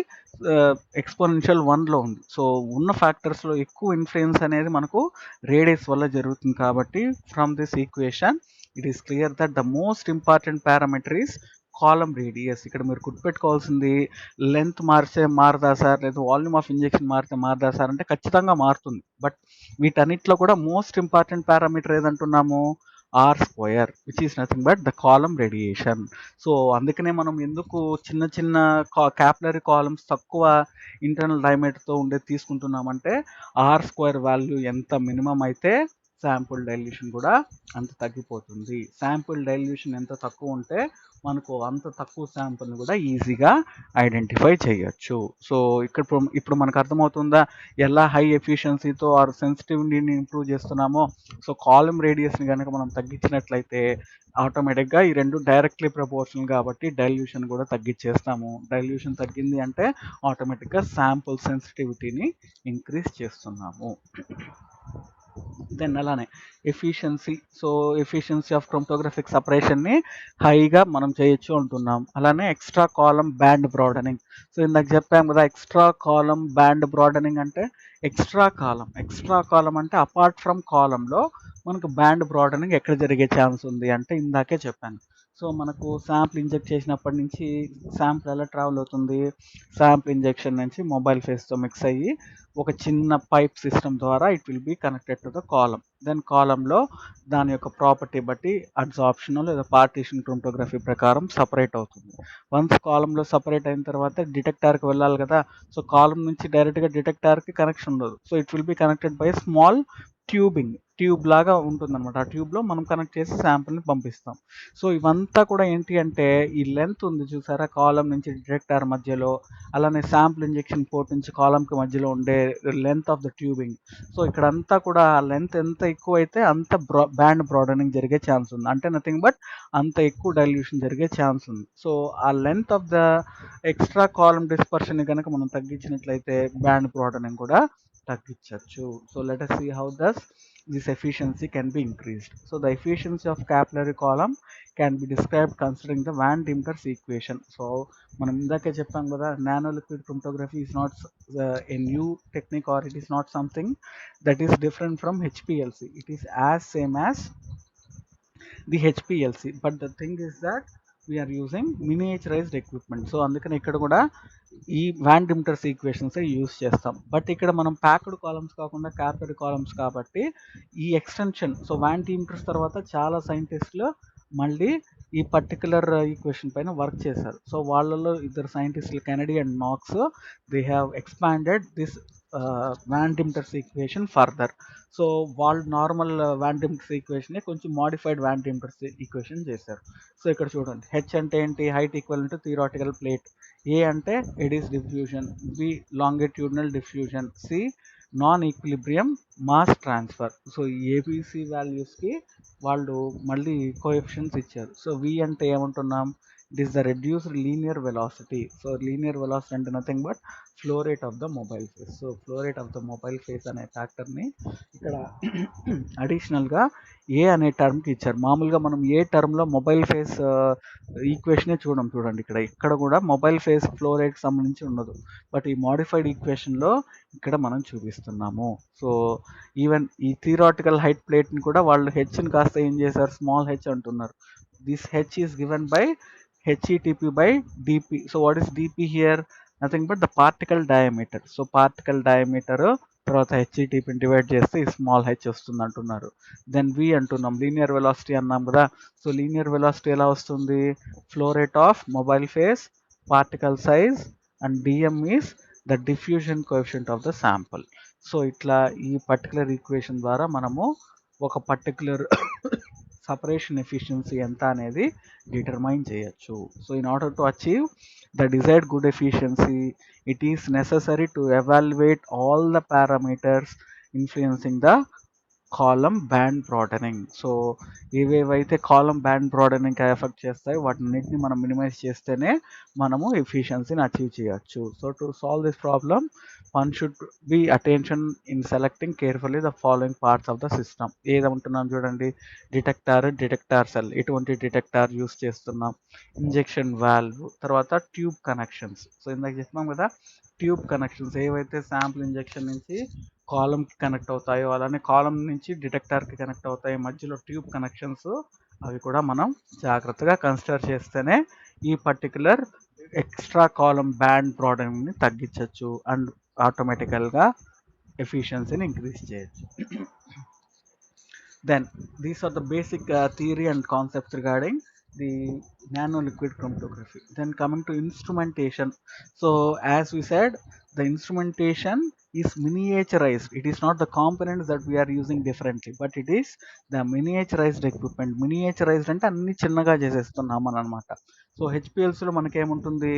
ఎక్స్పోనెన్షియల్ 1లో ఉంది. సో ఉన్న ఫ్యాక్టర్స్లో ఎక్కువ ఇన్ఫ్లుయెన్స్ అనేది మనకు రేడియస్ వల్ల జరుగుతుంది. కాబట్టి from this equation it is clear that the most important parameter is column radius. ఇక్కడ మీరు గుర్తుపెట్టుకోవాల్సింది, లెంత్ మారితే మారదా సార్, లేదా వాల్యూమ్ ఆఫ్ ఇంజెక్షన్ మారితే మారదా సార్ అంటే ఖచ్చితంగా మారుతుంది. బట్ వీటన్నిటిలో కూడా మోస్ట్ ఇంపార్టెంట్ పారామీటర్ ఏదంటున్నాము, R square, which is nothing but the column radiation. So అందుకనే మనం ఎందుకు చిన్న చిన్న క్యాపిలరీ కాలమ్స్ తక్కువ ఇంటర్నల్ డయామీటర్తో ఉండే తీసుకుంటున్నామంటే ఆర్ స్క్వేర్ వాల్యూ ఎంత మినిమం అయితే శాంపుల్ డైల్యూషన్ కూడా అంత తగ్గిపోతుంది. శాంపుల్ డైల్యూషన్ ఎంత తక్కువ ఉంటే మనకు అంత తక్కువ శాంపుల్ని కూడా ఈజీగా ఐడెంటిఫై చేయొచ్చు. సో ఇప్పుడు మనకు అర్థమవుతుందా ఎలా హై ఎఫిషియన్సీతో ఆర్ సెన్సిటివిటీని ఇంప్రూవ్ చేస్తున్నామో. సో కాలం రేడియస్ని కనుక మనం తగ్గించినట్లయితే ఆటోమేటిక్గా ఈ రెండు డైరెక్ట్లీ ప్రపోర్షనల్ కాబట్టి డైల్యూషన్ కూడా తగ్గించేస్తాము. డైల్యూషన్ తగ్గింది అంటే ఆటోమేటిక్గా శాంపుల్ సెన్సిటివిటీని ఇంక్రీజ్ చేస్తున్నాము. దెన్ అలానే ఎఫిషియన్సీ, సో ఎఫిషియన్సీ ఆఫ్ క్రోమటోగ్రఫిక్ సపరేషన్ని హైగా మనం చేయొచ్చు అంటున్నాం. అలానే ఎక్స్ట్రా కాలం బ్యాండ్ బ్రాడనింగ్. సో ఇందాక చెప్పాం కదా, ఎక్స్ట్రా కాలం బ్యాండ్ బ్రాడనింగ్ అంటే ఎక్స్ట్రా కాలం అంటే అపార్ట్ ఫ్రమ్ కాలంలో మనకు బ్యాండ్ బ్రాడనింగ్ ఎక్కడ జరిగే ఛాన్స్ ఉంది అంటే ఇందాకే చెప్పాను. సో మనకు శాంపుల్ ఇంజెక్ట్ చేసినప్పటి నుంచి శాంపుల్ ఎలా ట్రావెల్ అవుతుంది, శాంపుల్ ఇంజెక్షన్ నుంచి మొబైల్ ఫేస్తో మిక్స్ అయ్యి ఒక చిన్న పైప్ సిస్టమ్ ద్వారా it will be connected to the column. Then కాలంలో దాని యొక్క ప్రాపర్టీ బట్టి అడ్సార్ప్షన్ లేదా పార్టీషన్ క్రోమటోగ్రఫీ ప్రకారం సపరేట్ అవుతుంది. వన్స్ కాలంలో సపరేట్ అయిన తర్వాత డిటెక్టార్కి వెళ్ళాలి కదా. సో కాలం నుంచి డైరెక్ట్గా డిటెక్టార్కి కనెక్షన్ ఉండదు. So it will be connected by small tube లాగా ఉంటుందన్నమాట. ఆ ట్యూబ్లో మనం కనెక్ట్ చేసి శాంపుల్ని పంపిస్తాం. సో ఇవంతా కూడా ఏంటి అంటే ఈ లెంత్ ఉంది చూసారా, కాలం నుంచి డిటెక్టార్ మధ్యలో, అలానే శాంపుల్ ఇంజెక్షన్ పోర్ట్ నుంచి కాలంకి మధ్యలో ఉండే length of the tubing. So ఇక్కడంతా కూడా ఆ లెంత్ ఎంత ఎక్కువ అయితే అంత బ్యాండ్ బ్రాడనింగ్ జరిగే ఛాన్స్ ఉంది. అంటే నథింగ్ బట్ అంత ఎక్కువ డైల్యూషన్ జరిగే ఛాన్స్ ఉంది. సో ఆ length of the extra column dispersion కనుక మనం తగ్గించినట్లయితే బ్యాండ్ బ్రాడనింగ్ కూడా తగ్గించవచ్చు. So let us see how does this efficiency can be increased. So the efficiency of capillary column can be described considering the Van Dimter's equation. So మనం ఇందాకే చెప్పాం కదా, nano liquid chromatography is not a new technique or it is not something that is different from HPLC. It is as same as the HPLC, but the thing is that we are using miniaturized equipment. So అందుకని ఇక్కడ కూడా ఈ van డిమిటర్స్ equations use చేస్తాం. But ఇక్కడ మనం packed columns కాకుండా capillary columns కాబట్టి ఈ ఎక్స్టెన్షన్, సో వాన్ డిమిటర్స్ తర్వాత చాలా సైంటిస్టులు మళ్ళీ ఈ పర్టికులర్ ఈక్వేషన్ పైన వర్క్ చేశారు. సో వాళ్ళలో ఇద్దరు సైంటిస్టులు Kennedy and Knox, they have expanded this van Deemter's equation further. So వాళ్ళు నార్మల్ వాన్ డిమిటర్స్ ఈక్వేషన్ కొంచెం మాడిఫైడ్ వాన్ డిమిటర్స్ ఈక్వేషన్ చేశారు. సో ఇక్కడ చూడండి, హెచ్ అంటే ఏంటి, height equal to theoretical plate, A అంటే eddy's diffusion, B longitudinal diffusion, C non equilibrium mass transfer. So ABC వాల్యూస్కి వాళ్ళు మళ్ళీ కోఎఫిషియన్స్ ఇచ్చారు. సో వి అంటే ఏమంటున్నాం, it is the reduced linear velocity. So linear velocity అంటే nothing but flow rate of the mobile phase. So flow rate of the mobile phase అనే ఫ్యాక్టర్ని ఇక్కడ అడిషనల్గా ఏ అనే టర్మ్కి ఇచ్చారు. మామూలుగా మనం ఏ టర్మ్లో మొబైల్ ఫేస్ ఈక్వేషనే చూడండి, ఇక్కడ కూడా మొబైల్ ఫేస్ ఫ్లో రేట్కి సంబంధించి ఉండదు. బట్ ఈ మాడిఫైడ్ ఈక్వేషన్లో ఇక్కడ మనం చూపిస్తున్నాము. సో ఈవెన్ ఈ థియరాటికల్ హైట్ ప్లేట్ని కూడా వాళ్ళు హెచ్ని కాస్త ఏం చేశారు, స్మాల్ హెచ్ అంటున్నారు. This H is given by HETP by dp. So what is dp here, nothing but the particle diameter. So particle diameter తర్వాత హెచ్ఈటీపీని డివైడ్ చేస్తే ఈ స్మాల్ హెచ్ వస్తుంది అంటున్నారు. దెన్ వి అంటున్నాం, లీనియర్ వెలాసిటీ అన్నాం కదా. సో లీనియర్ వెలాసిటీ ఎలా వస్తుంది, flow rate of mobile face, particle size and DM is the diffusion coefficient of the sample. So ఇట్లా ఈ పర్టికులర్ ఈక్వేషన్ ద్వారా మనము ఒక పర్టికులర్ సపరేషన్ ఎఫిషియన్సీ ఎంత అనేది డిటర్మైన్ చేయొచ్చు. So in order to achieve the desired good efficiency, it is necessary to evaluate all the parameters influencing the column band broadening. So ఏవేవైతే column band బ్రాడనింగ్కి effect చేస్తాయో వాటిన్నిటిని మనం మినిమైజ్ చేస్తేనే మనము ఎఫిషియన్సీని అచీవ్ చేయొచ్చు. So to solve this problem, one should be attention in selecting carefully the following parts of the system. ఏదంటున్నాం చూడండి, డిటెక్టార్ సెల్, ఎటువంటి డిటెక్టార్ యూస్ చేస్తున్నాం, ఇంజెక్షన్ వాల్వ్, తర్వాత ట్యూబ్ కనెక్షన్స్. సో ఇందాక చెప్పాం కదా, ట్యూబ్ కనెక్షన్స్ ఏవైతే శాంపుల్ ఇంజెక్షన్ నుంచి కాలంకి కనెక్ట్ అవుతాయో అలానే కాలం నుంచి డిటెక్టార్కి కనెక్ట్ అవుతాయి, మధ్యలో ట్యూబ్ కనెక్షన్స్, అవి కూడా మనం జాగ్రత్తగా కన్సిడర్ చేస్తేనే ఈ పర్టికులర్ ఎక్స్ట్రా కాలం బ్యాండ్ బ్రాడనింగ్ని తగ్గించవచ్చు అండ్ ఆటోమేటికల్గా ఎఫిషియన్సీని ఇంక్రీజ్ చేయొచ్చు. Then these are the basic theory and concepts regarding the nano liquid chromatography. Then coming to instrumentation. So as we said, the instrumentation is miniaturized. It is not the components that we are using differently, but it is the miniaturized equipment. Miniaturized అంటే అన్ని చిన్నగా చేసేస్తున్నాం అనమాట. So హెచ్పిఎల్స్లో మనకేముంటుంది,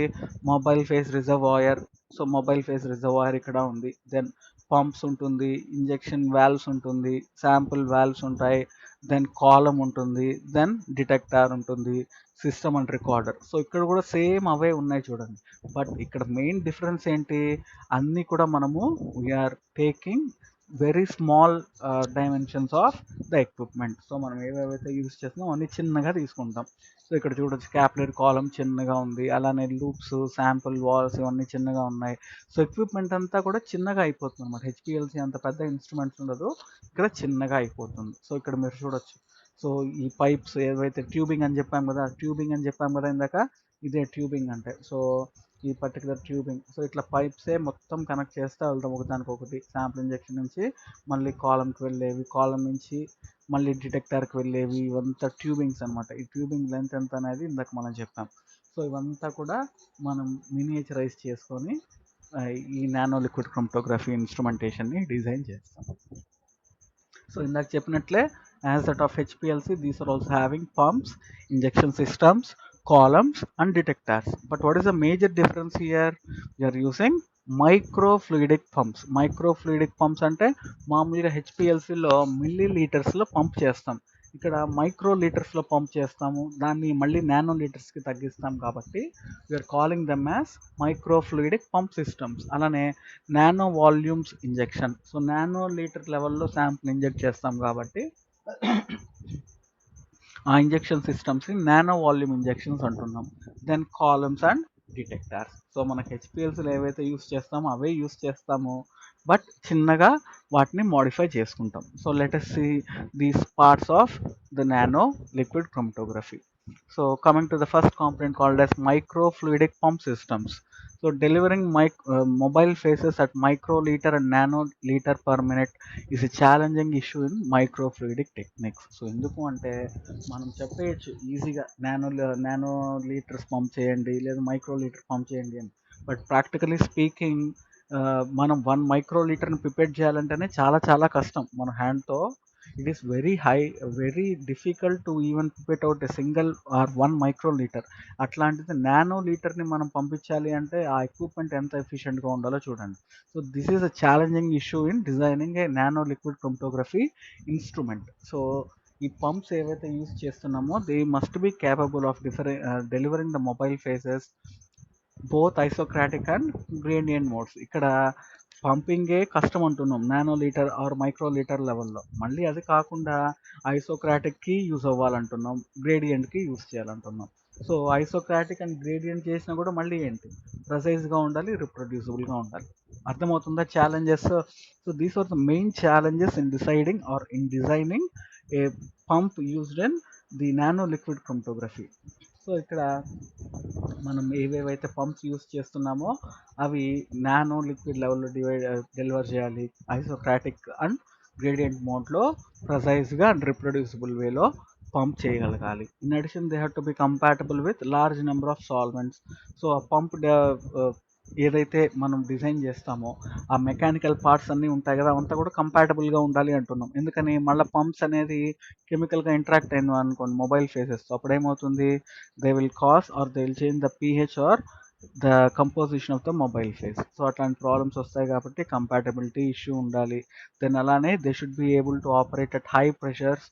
mobile phase reservoir. So mobile phase reservoir ఇక్కడ ఉంది. Then pumps ఉంటుంది, ఇంజెక్షన్ వాల్వ్స్ ఉంటుంది, శాంపుల్ వాల్వ్స్ ఉంటాయి, దెన్ కాలమ్ ఉంటుంది, దెన్ డిటెక్టార్ ఉంటుంది, సిస్టమ్ అండ్ రికార్డర్. సో ఇక్కడ కూడా సేమ్ అవే ఉన్నాయి చూడండి. బట్ ఇక్కడ మెయిన్ డిఫరెన్స్ ఏంటి, అన్నీ కూడా మనము we are taking very small dimensions of the equipment. So మనం ఏవేవైతే యూజ్ చేస్తున్నామో అన్ని చిన్నగా తీసుకుంటాం. సో ఇక్కడ చూడొచ్చు క్యాపిలరీ కాలమ్ చిన్నగా ఉంది, అలానే లూప్స్, శాంపుల్ వాల్స్ ఇవన్నీ చిన్నగా ఉన్నాయి. సో ఎక్విప్మెంట్ అంతా కూడా చిన్నగా అయిపోతుంది అనమాట. హెచ్పిఎల్సి అంత పెద్ద ఇన్స్ట్రుమెంట్స్ ఉండదు, ఇక్కడ చిన్నగా అయిపోతుంది. సో ఇక్కడ మీరు చూడొచ్చు. సో ఈ పైప్స్ ఏవైతే ట్యూబింగ్ అని చెప్పాం కదా, ట్యూబింగ్ అని చెప్పాం కదా ఇందాక, ఇదే ట్యూబింగ్ అంటే. సో ఈ పర్టికులర్ ట్యూబింగ్, సో ఇట్లా పైప్సే మొత్తం కనెక్ట్ చేస్తూ వెళ్తాం ఒకదానికొకటి. శాంపుల్ ఇంజెక్షన్ నుంచి మళ్ళీ కాలంకి వెళ్ళేవి, కాలం నుంచి మళ్ళీ డిటెక్టర్కి వెళ్ళేవి, ఇవంతా ట్యూబింగ్స్ అనమాట. ఈ ట్యూబింగ్ లెంత్ ఎంత అనేది ఇందాక మనం చెప్పాం. సో ఇవంతా కూడా మనం మినియేచరైజ్ చేసుకొని ఈ నానో లిక్విడ్ క్రోమటోగ్రఫీ ఇన్స్ట్రుమెంటేషన్ని డిజైన్ చేస్తాం. సో ఇందాక చెప్పినట్లే, as that of HPLC, these are also having pumps, injection systems, columns and detectors. But what is the major difference here? We are using microfluidic pumps. Microfluidic pumps అంటే మామూలుగా హెచ్పిఎల్సిలో milli లీటర్స్లో pump చేస్తాం, ఇక్కడ micro లీటర్స్లో pump చేస్తాము, దాన్ని మళ్ళీ nano లీటర్స్కి తగ్గిస్తాం. కాబట్టి we're calling them as microfluidic pump systems. అలానే nano volumes injection. So nano litre లెవెల్లో శాంపుల్ ఇంజెక్ట్ చేస్తాం కాబట్టి ఆ ఇంజెక్షన్ సిస్టమ్స్ని నానో వాల్యూమ్ ఇంజెక్షన్స్ అంటున్నాం. Then columns and detectors. So మనకి హెచ్పిఎల్సీలో ఏవైతే యూస్ చేస్తామో అవే యూస్ చేస్తాము, బట్ చిన్నగా వాటిని మోడిఫై చేసుకుంటాం. So let us see these parts of the nano liquid chromatography. So coming to the first component called as microfluidic pump systems. So delivering mobile phases at microliter and nanoliter per minute is a challenging issue in microfluidic techniques. So ఎందుకు అంటే మనం చెప్పేయచ్చు ఈజీగా nano litres pump చేయండి లేదా micro litre pump చేయండి అని, but practically speaking మనం 1 micro లీటర్ని prepare చేయాలంటేనే చాలా చాలా కష్టం మన హ్యాండ్తో. It is very difficult to even prepare out a single or 1 micro litre. అట్లాంటిది నానో లీటర్ని మనం పంపించాలి అంటే ఆ ఎక్విప్మెంట్ ఎంత ఎఫిషియెంట్గా ఉండాలో చూడండి. So this is a challenging issue in designing a nano liquid chromatography instrument. So ఈ పంప్స్ ఏవైతే యూస్ చేస్తున్నామో they must be capable of delivering the mobile phases both isocratic and gradient modes. ఇక్కడ పంపింగే కష్టం అంటున్నాం nano litre are micro litre లెవెల్లో. మళ్ళీ అది కాకుండా ఐసోక్రాటిక్కి యూజ్ అవ్వాలంటున్నాం, గ్రేడియంట్కి యూజ్ చేయాలంటున్నాం. సో ఐసోక్రాటిక్ అండ్ గ్రేడియంట్ చేసినా కూడా మళ్ళీ ఏంటి, ప్రెసైజ్గా ఉండాలి, రిప్రొడ్యూసిబుల్గా ఉండాలి. అర్థమవుతుందా challenges? So these are the main challenges in deciding or in designing a pump used in the nano liquid chromatography. So ఇక్కడ మనం ఏవేవైతే పంప్స్ యూస్ చేస్తున్నామో అవి నానో లిక్విడ్ లెవెల్లో డెలివర్ చేయాలి, ఐసోక్రాటిక్ అండ్ గ్రేడియంట్ మోడ్లో ప్రెసైజ్గా అండ్ రిప్రొడ్యూసిబుల్ వేలో పంప్ చేయగలగాలి. In addition they have to be compatible with large number of solvents. So ఆ పంప్ ఏదైతే మనం డిజైన్ చేస్తామో ఆ మెకానికల్ పార్ట్స్ అన్నీ ఉంటాయి కదా, అవంతా కూడా కంపాటబుల్గా ఉండాలి అంటున్నాం. ఎందుకని, మళ్ళీ పంప్స్ అనేది కెమికల్గా ఇంటరాక్ట్ అయిన అనుకోండి మొబైల్ ఫేసెస్, అప్పుడు ఏమవుతుంది, they will cause or they will change the pH or the composition of the mobile phase. So అట్లాంటి ప్రాబ్లమ్స్ వస్తాయి కాబట్టి కంపాటబిలిటీ ఇష్యూ ఉండాలి. దెన్ అలానే they should be able to operate at high pressures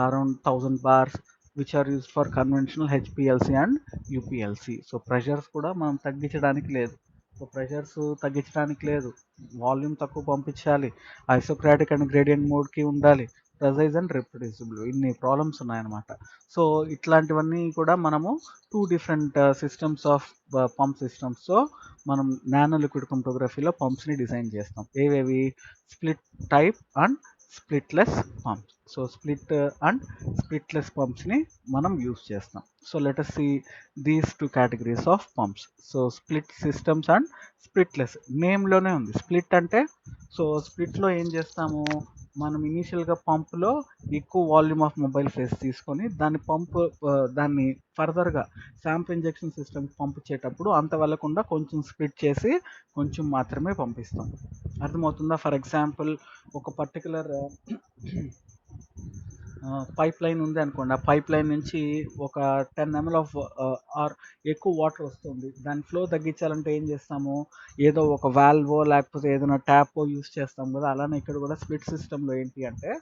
around 1000 bars which are used for conventional HPLC and UPLC. So pressures కూడా మనం తగ్గించడానికి లేదు. So pressures తగ్గించడానికి లేదు, వాల్యూమ్ తక్కువ పంపించాలి, ఐసోక్రాటిక్ అండ్ గ్రేడియంట్ మోడ్కి ఉండాలి, ప్రెసైజ్ అండ్ రిప్రొడ్యూసిబుల్, ఇన్ని ప్రాబ్లమ్స్ ఉన్నాయన్నమాట. సో ఇట్లాంటివన్నీ కూడా మనము 2 డిఫరెంట్ సిస్టమ్స్ ఆఫ్ పంప్ సిస్టమ్స్తో మనం నానో లిక్విడ్ క్రోమటోగ్రఫీలో పంప్స్ని డిజైన్ చేస్తాం. ఏవేవి, split type and splitless pumps. So split and splitless పంప్స్ని మనం యూస్ చేస్తాం. So let us see these 2 categories of pumps. So split systems and splitless. నేమ్లోనే ఉంది స్ప్లిట్ అంటే. సో స్ప్లిట్లో ఏం చేస్తాము, మనం ఇనీషియల్గా పంప్లో ఎక్కువ వాల్యూమ్ ఆఫ్ మొబైల్ ఫేస్ తీసుకొని దాన్ని ఫర్దర్గా శాంపుల్ ఇంజెక్షన్ సిస్టమ్ పంపించేటప్పుడు అంత వెళ్ళకుండా కొంచెం స్ప్లిట్ చేసి కొంచెం మాత్రమే పంపిస్తాం. అర్థమవుతుందా? ఫర్ ఎగ్జాంపుల్ ఒక పర్టికులర్ పైప్ లైన్ ఉంది అనుకోండి, ఆ పైప్ లైన్ నుంచి ఒక 10 ml ఆఫ్ ఆర్ ఎక్కువ వాటర్ వస్తుంది, దాని ఫ్లో తగ్గించాలంటే ఏం చేస్తాము, ఏదో ఒక వాల్వో లేకపోతే ఏదైనా ట్యాపో యూస్ చేస్తాం కదా. అలానే ఇక్కడ కూడా స్ప్లిట్ సిస్టంలో ఏంటి అంటే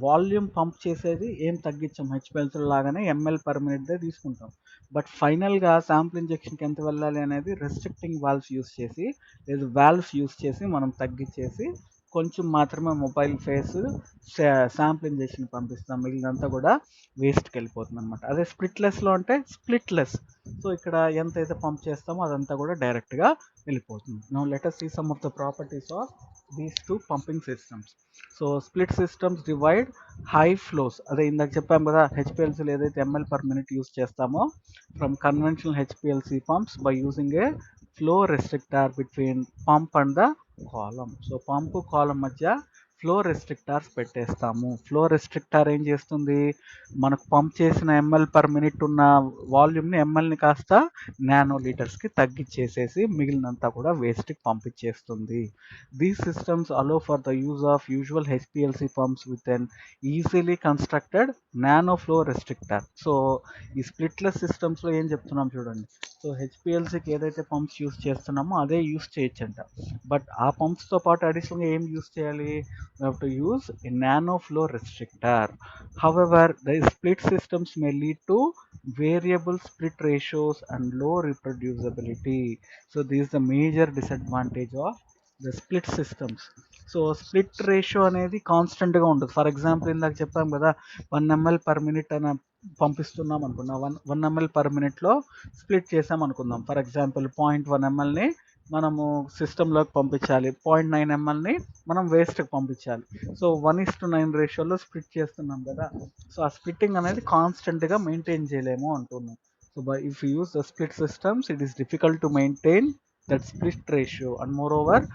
వాల్యూమ్ పంప్ చేసేది ఏం తగ్గించాం, హెచ్పిఎల్సీ లాగానే ఎంఎల్ పర్ మినిట్దే తీసుకుంటాం. బట్ ఫైనల్గా శాంపుల్ ఇంజెక్షన్కి ఎంత వెళ్ళాలి అనేది రెస్ట్రిక్టింగ్ వాల్వ్స్ యూస్ చేసి లేదా వాల్వ్స్ యూస్ చేసి మనం తగ్గించేసి కొంచెం మాత్రమే మొబైల్ ఫేస్ శాంప్లింగ్ చేసి పంపిస్తాం, మిగిలినంతా కూడా వేస్ట్కి వెళ్ళిపోతుంది అనమాట. అదే స్ప్లిట్లెస్లో అంటే స్ప్లిట్లెస్, సో ఇక్కడ ఎంత అయితే పంప్ చేస్తామో అదంతా కూడా డైరెక్ట్గా వెళ్ళిపోతుంది. Now let us see some of the properties of these two pumping systems. So split systems divide high flows, అదే ఇందాక చెప్పాం కదా హెచ్పిఎల్సీలో ఏదైతే ఎంఎల్ పర్ మినిట్ యూస్ చేస్తామో from conventional HPLC pumps by using a flow restrictor between pump and the column. So pump column మధ్య flow రెస్ట్రిక్టార్స్ పెట్టేస్తాము. Flow రెస్ట్రిక్టార్ ఏం చేస్తుంది, మనకు పంప్ చేసిన ఎంఎల్ పర్ మినిట్ ఉన్న వాల్యూమ్ని ఎంఎల్ని కాస్త నానో లీటర్స్కి తగ్గించేసేసి మిగిలినంతా కూడా వేస్ట్కి పంపించేస్తుంది. These systems allow for the use of usual HPLC pumps with an easily constructed nano flow restrictor. So ఈ స్ప్లిట్లెస్ సిస్టమ్స్లో ఏం చెప్తున్నాం చూడండి, సో హెచ్పిఎల్సీకి ఏదైతే పంప్స్ యూస్ చేస్తున్నామో అదే యూస్ చేయొచ్చంట. బట్ ఆ పంప్స్తో పాటు అడిషనల్గా ఏం యూస్ చేయాలి, we have to use a nano flow restrictor. However, the split systems may lead to variable split ratios and low reproducibility. So this is the major disadvantage of the split systems. So split ratio అనేది కాన్స్టెంట్గా ఉంటుంది. For example ఇందాక చెప్పాం కదా 1 ml per minute అని పంపిస్తున్నాం అనుకున్నాం, 1 ml per minuteలో split చేసాం అనుకుందాం. ఫర్ ఎగ్జాంపుల్ 0.1 mlని మనము సిస్టంలోకి పంపించాలి, 0.9 mlని మనం వేస్ట్కి పంపించాలి. సో 1:9 రేషియోలో స్ప్లిట్ చేస్తున్నాం కదా, సో ఆ స్ప్లిట్టింగ్ అనేది కాన్స్టెంట్గా మెయింటైన్ చేయలేము అంటున్నాం. So by if you use the split systems it is difficult to maintain that split ratio and more over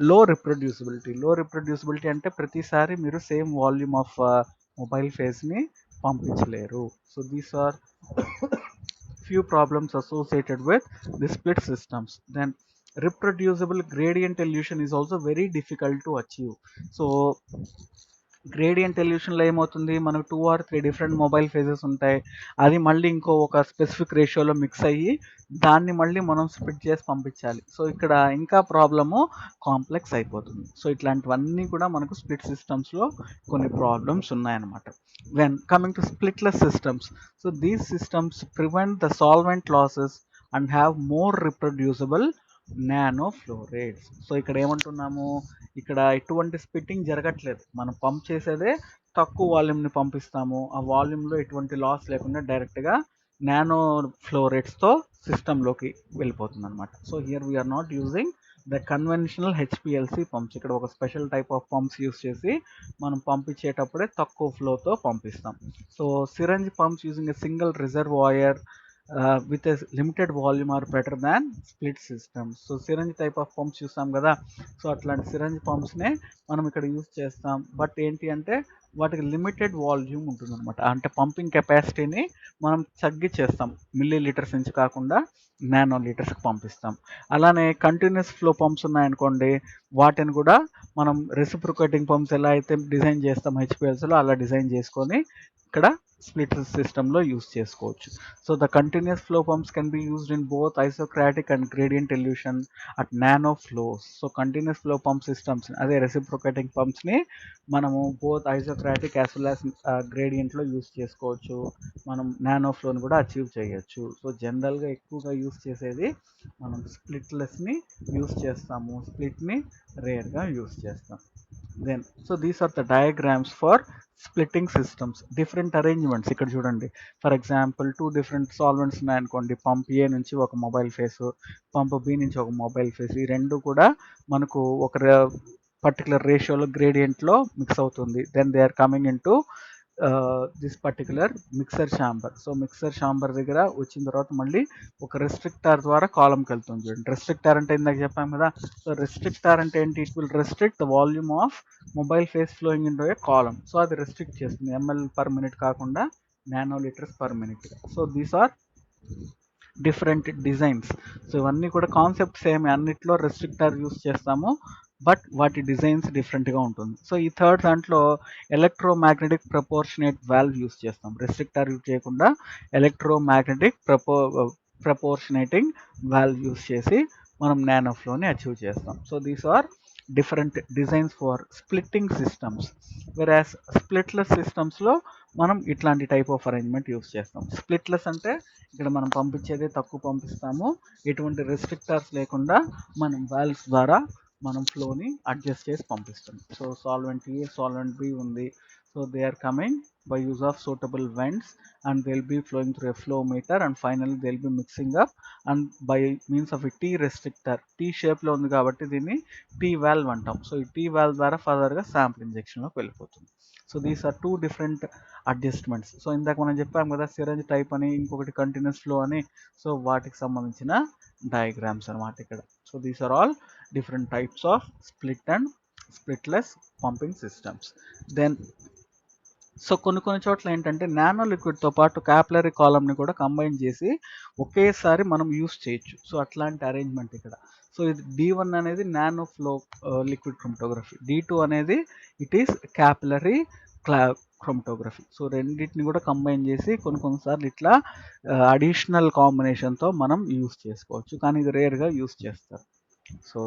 లో రిప్రొడ్యూసిబిలిటీ అంటే ప్రతిసారి మీరు సేమ్ వాల్యూమ్ ఆఫ్ మొబైల్ ఫేస్ని పంపించలేరు. So these are few problems associated with the split systems. Then reproducible gradient elution is also very difficult to achieve. So gradient ఎల్యూషన్లో ఏమవుతుంది, మనకు 2 or 3 different mobile phases ఉంటాయి, అది మళ్ళీ ఇంకో ఒక స్పెసిఫిక్ రేషియోలో మిక్స్ అయ్యి దాన్ని మళ్ళీ మనం స్ప్లిట్ చేసి పంపించాలి. సో ఇక్కడ ఇంకా ప్రాబ్లము కాంప్లెక్స్ అయిపోతుంది. సో ఇట్లాంటివన్నీ కూడా మనకు స్ప్లిట్ సిస్టమ్స్లో కొన్ని ప్రాబ్లమ్స్ ఉన్నాయన్నమాట. When coming to splitless systems, so these systems prevent the solvent losses and have more reproducible nano flow rates. So ఇక్కడ ఏమంటున్నాము, ఇక్కడ ఎటువంటి స్ప్లిట్టింగ్ జరగట్లేదు, మనం పంప్ చేసేదే తక్కువ వాల్యూమ్ని పంపిస్తాము, ఆ వాల్యూమ్లో ఎటువంటి లాస్ లేకుండా డైరెక్ట్గా నానో ఫ్లో రేట్స్తో సిస్టంలోకి వెళ్ళిపోతుంది అనమాట. So here we are not using the conventional HPLC pumps, ఇక్కడ ఒక special type of pumps use చేసి మనం పంపించేటప్పుడే తక్కువ ఫ్లోతో పంపిస్తాం. So syringe pumps using a single reservoir with a limited volume are better than split systems. So syringe type of pumps చూస్తాం కదా, సో అట్లాంటి సిరంజ్ పంప్స్నే మనం ఇక్కడ యూస్ చేస్తాం. బట్ ఏంటి అంటే వాటికి లిమిటెడ్ వాల్యూమ్ ఉంటుంది అనమాట, అంటే పంపింగ్ కెపాసిటీని మనం తగ్గించేస్తాం, మిల్లీ లీటర్స్ నుంచి కాకుండా నానో లీటర్స్కి పంపిస్తాం. అలానే కంటిన్యూస్ ఫ్లో పంప్స్ ఉన్నాయనుకోండి, వాటిని కూడా మనం రెసిప్రొకేటింగ్ పంప్స్ ఎలా అయితే డిజైన్ చేస్తాం హెచ్పిఎల్స్లో అలా డిజైన్ చేసుకొని ఇక్కడ స్ప్లిట్ సిస్టంలో యూస్ చేసుకోవచ్చు. So the continuous flow pumps can be used in both isocratic and gradient elution at nano flows. So continuous flow pump systems అదే రెసిప్రొకేటింగ్ పంప్స్ని మనము both isocratic as well as గ్రేడియంట్లో use చేసుకోవచ్చు, మనం nano ఫ్లోని కూడా achieve చేయొచ్చు. So జనరల్గా ఎక్కువగా యూస్ చేసేది మనం స్ప్లిట్లెస్ని యూస్ చేస్తాము, స్ప్లిట్ని రేర్గా యూస్ చేస్తాం. Then so these are the diagrams for splitting systems, different arrangements. ఇక్కడ చూడండి, ఫర్ ఎగ్జాంపుల్ 2 డిఫరెంట్ సాల్వెంట్స్ ఉన్నాయనుకోండి, పంప్ ఏ నుంచి ఒక మొబైల్ ఫేస్, పంప్ బి నుంచి ఒక మొబైల్ ఫేస్, ఈ రెండు కూడా మనకు ఒక పర్టికులర్ రేషియోలో గ్రేడియంట్లో మిక్స్ అవుతుంది. Then they are coming in to this particular mixer chamber. So mixer chamber దగ్గర వచ్చిన తర్వాత మళ్ళీ ఒక రెస్ట్రిక్టార్ ద్వారా కాలంకి వెళ్తుంది. చూడండి, రెస్ట్రిక్టార్ అంటే ఇందాక చెప్పాం కదా, సో రెస్ట్రిక్టార్ అంటే ఏంటి, it will restrict the volume of mobile phase flowing in to a column. So అది రెస్ట్రిక్ట్ చేస్తుంది, ఎంఎల్ పర్ మినిట్ కాకుండా nano litres per minute. So these are different designs. So ఇవన్నీ కూడా కాన్సెప్ట్ సేమ్, అన్నిట్లో restrictor use చేస్తాము, but వాటి designs డిఫరెంట్గా ఉంటుంది. సో ఈ థర్డ్ దాంట్లో ఎలక్ట్రోమాగ్నెటిక్ ప్రపోర్షనేట్ వాల్వ్ యూస్ చేస్తాం, రెస్ట్రిక్టార్ యూజ్ చేయకుండా ఎలక్ట్రోమాగ్నెటిక్ ప్రపోర్షనేటింగ్ వాల్వ్ యూస్ చేసి మనం నానో ఫ్లోని అచీవ్ చేస్తాం. So these are different designs for splitting systems. Versus splitless సిస్టమ్స్లో మనం ఇట్లాంటి టైప్ ఆఫ్ అరేంజ్మెంట్ యూస్ చేస్తాం. స్ప్లిట్లెస్ అంటే ఇక్కడ మనం పంపించేదే తక్కువ పంపిస్తాము, ఎటువంటి రెస్ట్రిక్టార్స్ లేకుండా మనం వాల్వ్స్ ద్వారా మనం ఫ్లోని అడ్జస్ట్ చేసి పంపిస్తున్నాం. So solvent A, solvent B ఉంది. So they are coming by use of suitable vents, and they'll be flowing through a flow meter, and finally they'll be mixing up, and by means of a T restrictor, T shape లో ఉంది కాబట్టి దీన్ని T valve అంటాం. So ఈ T valve ద్వారా ఫర్దర్గా sample ఇంజెక్షన్లోకి వెళ్ళిపోతుంది. So these are two different adjustments. So ఇందాక మనం చెప్పాం కదా సిరంజ్ టైప్ అని, ఇంకొకటి కంటిన్యూస్ ఫ్లో అని. సో వాటికి సంబంధించిన డయాగ్రామ్స్ అనమాట ఇక్కడ. So these are all different types of split and splitless pumping systems. Then so కొన్ని చోట్ల ఏంటంటే నానో లిక్విడ్తో పాటు క్యాపిలరీ కాలమ్ని కూడా కంబైన్ చేసి ఒకేసారి మనం యూస్ చేయొచ్చు. సో అట్లాంటి అరేంజ్మెంట్ ఇక్కడ. సో ఇది D1 అనేది nano flow liquid chromatography, D2 అనేది it is capillary chromatography. So రెండింటిని కూడా కంబైన్ చేసి కొన్నిసార్లు ఇట్లా అడిషనల్ కాంబినేషన్తో మనం యూస్ చేసుకోవచ్చు, కానీ ఇది రేర్గా యూస్ చేస్తారు. So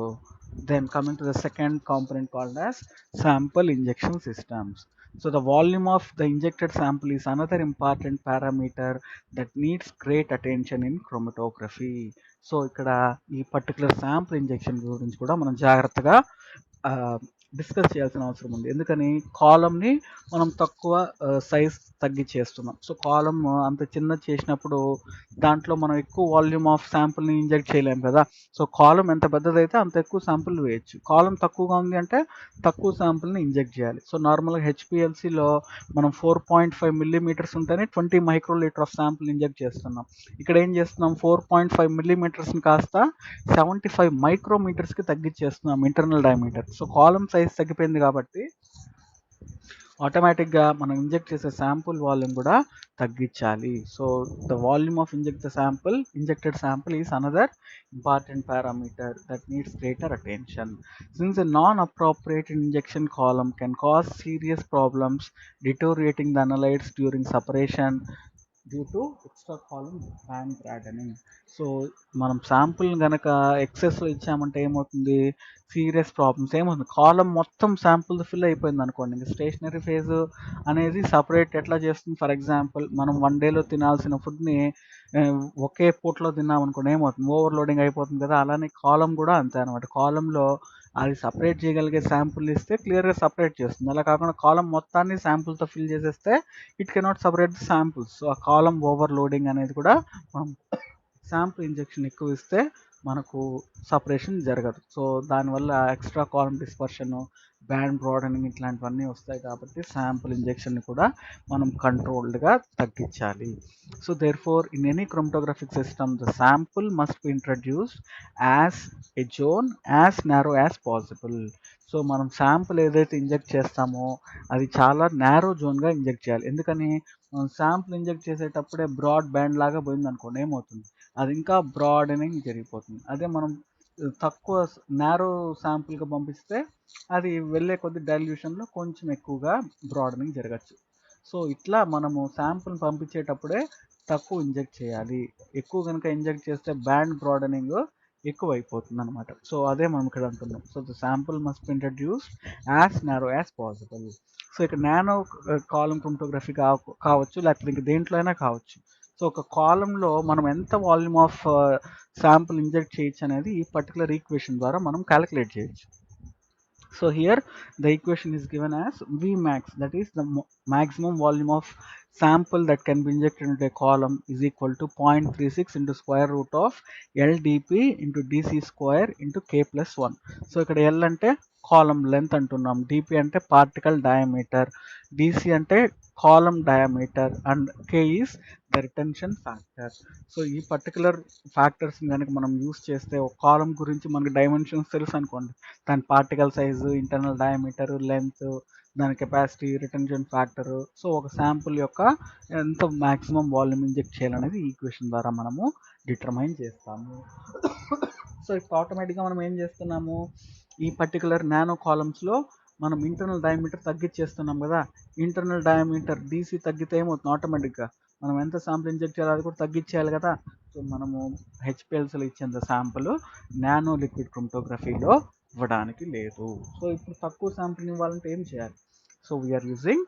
then coming to the second component called as sample injection systems. So the volume of the injected sample is another important parameter that needs great attention in chromatography. So ఇక్కడ ఈ particular sample injection గురించి కూడా మనం జాగ్రత్తగా discuss చేయాల్సిన అవసరం ఉంది. ఎందుకని కాలంని మనం తక్కువ సైజ్ తగ్గించేస్తున్నాం. సో కాలం అంత చిన్నది చేసినప్పుడు దాంట్లో మనం ఎక్కువ వాల్యూమ్ ఆఫ్ శాంపుల్ని ఇంజెక్ట్ చేయలేం కదా. సో కాలం ఎంత పెద్దదైతే అంత ఎక్కువ శాంపుల్ వేయచ్చు. కాలం తక్కువగా ఉంది అంటే తక్కువ శాంపుల్ని ఇంజెక్ట్ చేయాలి. సో నార్మల్గా హెచ్పిఎల్సిలో మనం 4.5 మిల్లీమీటర్స్ ఉంటేనే 20 మైక్రోలీటర్ ఆఫ్ శాంపుల్ ఇంజెక్ట్ చేస్తున్నాం. ఇక్కడ ఏం చేస్తున్నాం, 4.5 మిల్లీమీటర్స్ని కాస్త 75 మైక్రోమీటర్స్కి తగ్గించేస్తున్నాం internal diameter. So column size తగ్గిపోయింది కాబట్టి ఆటోమేటిక్గా మనం ఇంజెక్ట్ చేసే శాంపుల్ వాల్యూమ్ కూడా తగ్గించాలి. So the volume of injected sample is another important parameter that needs greater attention. Since a non-appropriate injection column can cause serious problems, deteriorating the analytes during separation due to extra column band broadening. So మనం sample కనుక ఎక్సెస్లో ఇచ్చామంటే ఏమవుతుంది, serious problems ఏమవుతుంది, కాలం మొత్తం sample fill అయిపోయింది అనుకోండి, ఇంకా stationary phase అనేది సపరేట్ ఎట్లా చేస్తుంది. ఫర్ ఎగ్జాంపుల్ మనం 1 డేలో తినాల్సిన ఫుడ్ని ఒకే పూటలో తిన్నాం అనుకోండి, ఏమవుతుంది, ఓవర్లోడింగ్ అయిపోతుంది కదా. అలానే కాలం కూడా అంతే అనమాట. కాలంలో అది సపరేట్ చేయగలిగే శాంపుల్ ఇస్తే క్లియర్గా సపరేట్ చేస్తుంది. అలా కాకుండా కాలం మొత్తాన్ని శాంపుల్తో ఫిల్ చేసేస్తే it cannot separate the samples. So ఆ కాలం ఓవర్లోడింగ్ అనేది కూడా మనం శాంపుల్ ఇంజెక్షన్ ఎక్కువ ఇస్తే మనకు సపరేషన్ జరగదు. సో దానివల్ల extra column dispersion, band broadening ఇట్లాంటివన్నీ వస్తాయి. కాబట్టి శాంపుల్ ఇంజెక్షన్ని కూడా మనం కంట్రోల్డ్గా తగ్గించాలి. So therefore in any chromatographic system the sample must be introduced as a zone as narrow as possible. So మనం శాంపుల్ ఏదైతే ఇంజెక్ట్ చేస్తామో అది చాలా నారో జోన్గా ఇంజెక్ట్ చేయాలి. ఎందుకని మనం శాంపుల్ ఇంజెక్ట్ చేసేటప్పుడే బ్రాడ్ బ్యాండ్ లాగా పోయింది అనుకోండి, ఏమవుతుంది, అది ఇంకా బ్రాడనింగ్ జరిగిపోతుంది. అదే మనం తక్కువ నారో శాంపుల్గా పంపిస్తే అది వెళ్ళే కొద్ది డైల్యూషన్లో కొంచెం ఎక్కువగా బ్రాడనింగ్ జరగచ్చు. సో ఇట్లా మనము శాంపుల్ పంపించేటప్పుడే తక్కువ ఇంజెక్ట్ చేయాలి. ఎక్కువ కనుక ఇంజెక్ట్ చేస్తే బ్యాండ్ బ్రాడనింగ్ ఎక్కువ అయిపోతుంది అనమాట. సో అదే మనం ఇక్కడ అంటున్నాం. So the sample must be introduced as narrow as possible. So ఇక్కడ నానో కాలం క్రోమటోగ్రఫీ కావచ్చు, లేకపోతే ఇంక దేంట్లో అయినా కావచ్చు. సో ఒక కాలంలో మనం ఎంత వాల్యూమ్ ఆఫ్ శాంపుల్ ఇంజెక్ట్ చేయొచ్చు అనేది ఈ పర్టికులర్ ఈక్వేషన్ ద్వారా మనం క్యాలిక్యులేట్ చేయొచ్చు. So here the equation is given as Vmax, that is the maximum volume of sample that can be injected into a column is equal to 0.36 into square root of LDP into DC square into K plus 1. So ఇక్కడ L అంటే column length అంటున్నాం, DP అంటే particle diameter, DC అంటే column diameter, and K is the retention factor. So ఈ particular factors కనుక మనం use చేస్తే ఒక కాలం గురించి మనకి డైమెన్షన్స్ తెలుసు అనుకోండి, దాని particle size, internal diameter, length, దాని కెపాసిటీ, రిటెన్షన్ ఫ్యాక్టర్. సో ఒక శాంపుల్ యొక్క ఎంత మ్యాక్సిమం వాల్యూమ్ ఇంజెక్ట్ చేయాలనేది ఈక్వేషన్ ద్వారా మనము డిటర్మైన్ చేస్తాము. సో ఇప్పుడు ఆటోమేటిక్గా మనం ఏం చేస్తున్నాము, ఈ పర్టికులర్ నానో కాలమ్స్లో మనం ఇంటర్నల్ డయామీటర్ తగ్గించేస్తున్నాం కదా. ఇంటర్నల్ డయామీటర్ DC తగ్గితే ఏమవుతుంది, ఆటోమేటిక్గా మనం ఎంత శాంపుల్ ఇంజెక్ట్ చేయాలో అది కూడా తగ్గించేయాలి కదా. సో మనము హెచ్పిఎల్సీలో ఇచ్చేంత శాంపుల్ నానో లిక్విడ్ క్రోమటోగ్రఫీలో ఇవ్వడానికి లేదు. సో ఇప్పుడు తక్కువ శాంపుల్ ఇవ్వాలంటే ఏం చేయాలి? So we are using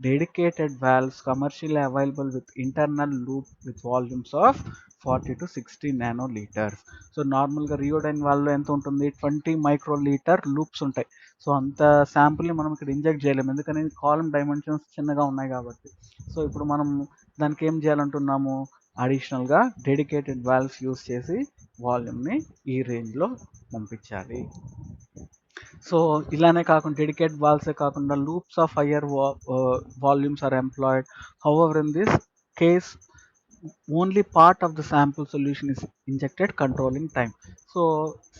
dedicated valves commercially available with internal loop with volumes of 40 to 60 నానోలీటర్స్. So నార్మల్గా రియోడైన్ వాల్వ్లో ఎంత ఉంటుంది, 20 మైక్రోలీటర్ లూప్స్ ఉంటాయి. సో అంత శాంపుల్ని మనం ఇక్కడ ఇంజెక్ట్ చేయలేము, ఎందుకని కాలమ్ డైమెన్షన్స్ చిన్నగా ఉన్నాయి కాబట్టి. సో ఇప్పుడు మనం దానికి ఏం చేయాలంటున్నాము, అడిషనల్గా డెడికేటెడ్ వాల్వ్స్ యూస్ చేసి వాల్యూమ్ని ఈ రేంజ్లో పంపించాలి. సో ఇలానే కాకుండా డెడికేటెడ్ వాల్వ్సే కాకుండా loops of higher volumes are employed. However in this case only part of the sample solution is injected controlling time. So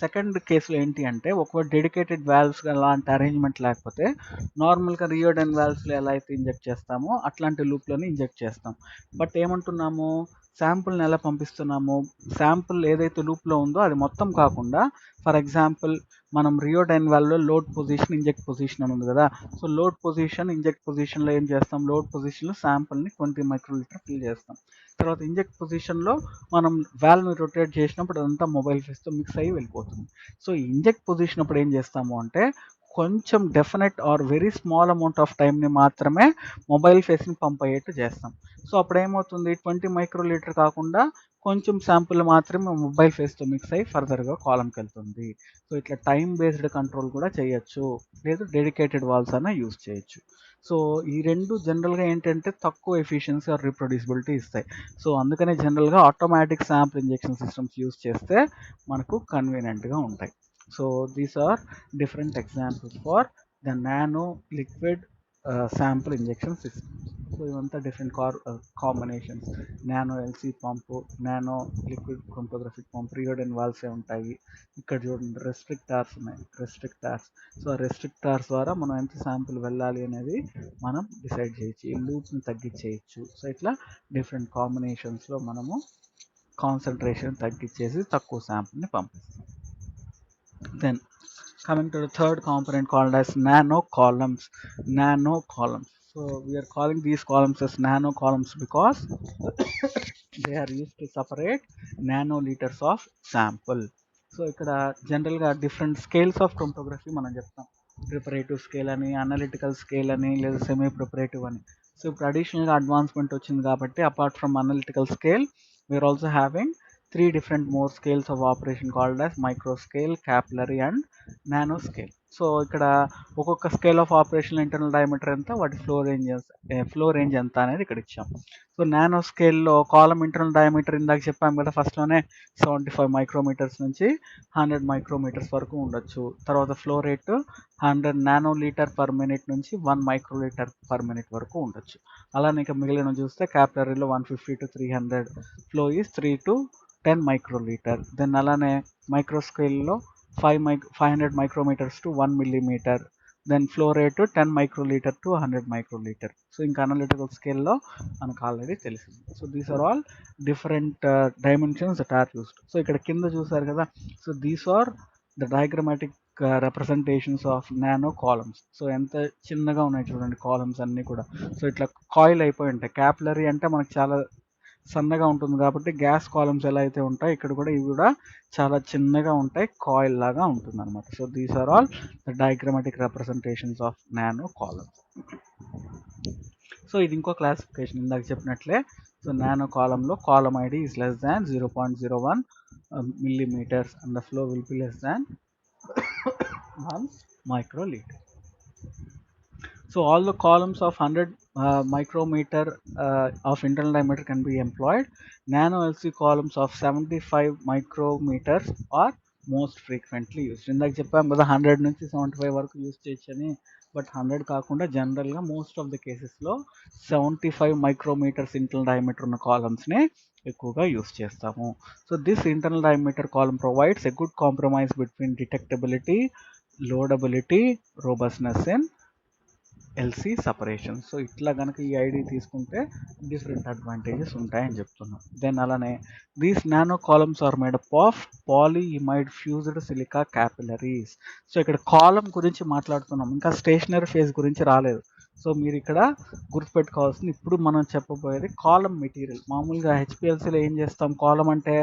second కేసులో ఏంటి అంటే, ఒకవేళ డెడికేటెడ్ వాల్వ్స్ అలాంటి అరేంజ్మెంట్ లేకపోతే నార్మల్గా రియోడైన్ వాల్వ్స్లో ఎలా అయితే ఇంజెక్ట్ చేస్తామో అట్లాంటి లూప్లోనే ఇంజెక్ట్ చేస్తాం. బట్ ఏమంటున్నాము, శాంపుల్ని ఎలా పంపిస్తున్నాము, శాంపుల్ ఏదైతే లూప్లో ఉందో అది మొత్తం కాకుండా, ఫర్ ఎగ్జాంపుల్ మనం రియోడైన్ వాల్వ్లో లోడ్ పొజిషన్ ఇంజెక్ట్ పొజిషన్ అని ఉంది కదా. సో లోడ్ పొజిషన్ ఇంజెక్ట్ పొజిషన్లో ఏం చేస్తాం, లోడ్ పొజిషన్లో శాంపుల్ని 20 మైక్రోలీటర్ ఫిల్ చేస్తాం. తర్వాత ఇంజెక్ట్ పొజిషన్లో మనం వాల్వ్ని రొటేట్ చేసినప్పుడు అదంతా మొబైల్ ఫేస్తో మిక్స్ అయ్యి వెళ్ళిపోతుంది. సో ఇంజెక్ట్ పొజిషన్ అప్పుడు ఏం చేస్తాము అంటే, కొంచెం definite or very small amount of టైంని మాత్రమే మొబైల్ ఫేస్ని పంప్ అయ్యేట్టు చేస్తాం. సో అప్పుడు ఏమవుతుంది, 20 మైక్రోలీటర్ కాకుండా కొంచెం శాంపుల్ మాత్రమే మొబైల్ ఫేస్తో మిక్స్ అయ్యి ఫర్దర్గా కాలంకి వెళ్తుంది. సో ఇట్లా టైం బేస్డ్ కంట్రోల్ కూడా చేయొచ్చు, లేదు డెడికేటెడ్ వాల్వ్స్ అన్న యూస్ చేయొచ్చు. సో ఈ రెండు జనరల్గా ఏంటంటే తక్కువ ఎఫిషియన్సీ ఆర్ రీప్రొడ్యూసిబిలిటీ ఇస్తాయి. సో అందుకనే జనరల్గా automatic sample injection systems use చేస్తే మనకు కన్వీనియంట్గా ఉంటాయి. So these are different examples for the nano liquid sample injection system. So ఇవంతా different combinations, nano LC pump, nano liquid chromatographic pump, Rheodyne వాల్వ్సే ఉంటాయి. ఇక్కడ చూడండి రెస్ట్రిక్టార్స్ ఉన్నాయి, రెస్ట్రిక్టార్స్. సో రెస్ట్రిక్టార్స్ ద్వారా మనం ఎంత శాంపుల్ వెళ్ళాలి అనేది మనం డిసైడ్ చేయొచ్చు, ఈ లూప్స్ని తగ్గించేయచ్చు. సో ఇట్లా డిఫరెంట్ కాంబినేషన్స్లో మనము కాన్సన్ట్రేషన్ తగ్గించేసి తక్కువ శాంపుల్ని పంపిస్తాం. Then coming to the third component called as nano columns. Nano columns. So we are calling these columns as nano columns because they are used to separate nanoliters of sample. So ఇక్కడ జనరల్గా different scales of chromatography మనం చెప్తాం, preparative scale అని, analytical scale అని, లేదా semi preparative అని. So ఇప్పుడు అడిషనల్గా అడ్వాన్స్మెంట్ వచ్చింది కాబట్టి apart from analytical scale we are also having 3 different more scales of operation called as micro scale, capillary and nano scale. So ఇక్కడ ఒక్కొక్క scale of operation internal diameter ఎంత, వాటి ఫ్లో రేంజ్ ఎంత అనేది ఇక్కడ ఇచ్చాం. సో నానో స్కేల్లో కాలమ్ ఇంటర్నల్ డయామీటర్ ఇందాక చెప్పాం కదా, ఫస్ట్లోనే 75 మైక్రోమీటర్స్ నుంచి 100 మైక్రోమీటర్స్ వరకు ఉండొచ్చు. తర్వాత ఫ్లో రేట్ 100 నానోలీటర్ పర్ మినిట్ నుంచి 1 మైక్రోలీటర్ పర్ మినిట్ వరకు ఉండొచ్చు. అలానే ఇక మిగిలిన చూస్తే క్యాపిలరీలో 150 to 300, flow is 3 to 10 microlitre. Then అలానే మైక్రో స్కేల్లో 500 micrometres to 1 millimetre. Then flow rate 10 microlitre to 100 microlitre. So ఇంకా అనలిటికల్ స్కేల్లో మనకు ఆల్రెడీ తెలిసింది. So these are all different dimensions that are used. So ఇక్కడ కింద చూసారు కదా, so these are the diagrammatic representations of nano columns. So ఎంత చిన్నగా ఉన్నాయి చూడండి కాలమ్స్ అన్నీ కూడా. సో ఇట్లా కాయిల్ అయిపోయి ఉంటాయి. క్యాపిలరీ అంటే మనకు చాలా సన్నగా ఉంటుంది కాబట్టి గ్యాస్ కాలమ్స్ ఎలా అయితే ఉంటాయి, ఇక్కడ కూడా ఇవి కూడా చాలా చిన్నగా ఉంటాయి, కాయిల్ లాగా ఉంటుంది అనమాట. So these are all the diagrammatic representations of nano columns. So ఇది ఇంకో క్లాసిఫికేషన్ ఇందాక చెప్పినట్లే. సో నానో కాలంలో column ID is less than 0.01 millimeters and the flow will be less than 1 microliter. So all the columns of 100 micrometer of internal diameter can be employed. Nano LC columns of 75 micrometers are most frequently used. ఇందాక చెప్పాం కదా 100 నుంచి 75 వరకు use చేయొచ్చని, but 100 కాకుండా జనరల్గా most of the కేసెస్లో 75 micrometres internal diameter ఉన్న కాలమ్స్ని ఎక్కువగా యూస్ చేస్తాము. So this internal diameter column provides a good compromise between detectability, loadability, robustness in LC separation. So ఇట్లా కనుక ఈ ఐడి తీసుకుంటే డిఫరెంట్ అడ్వాంటేజెస్ ఉంటాయని చెప్తున్నాం. దెన్ అలానే these nano columns are made up of polyimide fused silica capillaries. So ఇక్కడ column గురించి మాట్లాడుతున్నాం, ఇంకా స్టేషనరీ ఫేజ్ గురించి రాలేదు. సో మీరు ఇక్కడ గుర్తుపెట్టుకోవాల్సింది, ఇప్పుడు మనం చెప్పబోయేది కాలమ్ మెటీరియల్. మామూలుగా హెచ్పిఎల్సీలో ఏం చేస్తాం, కాలమ్ అంటే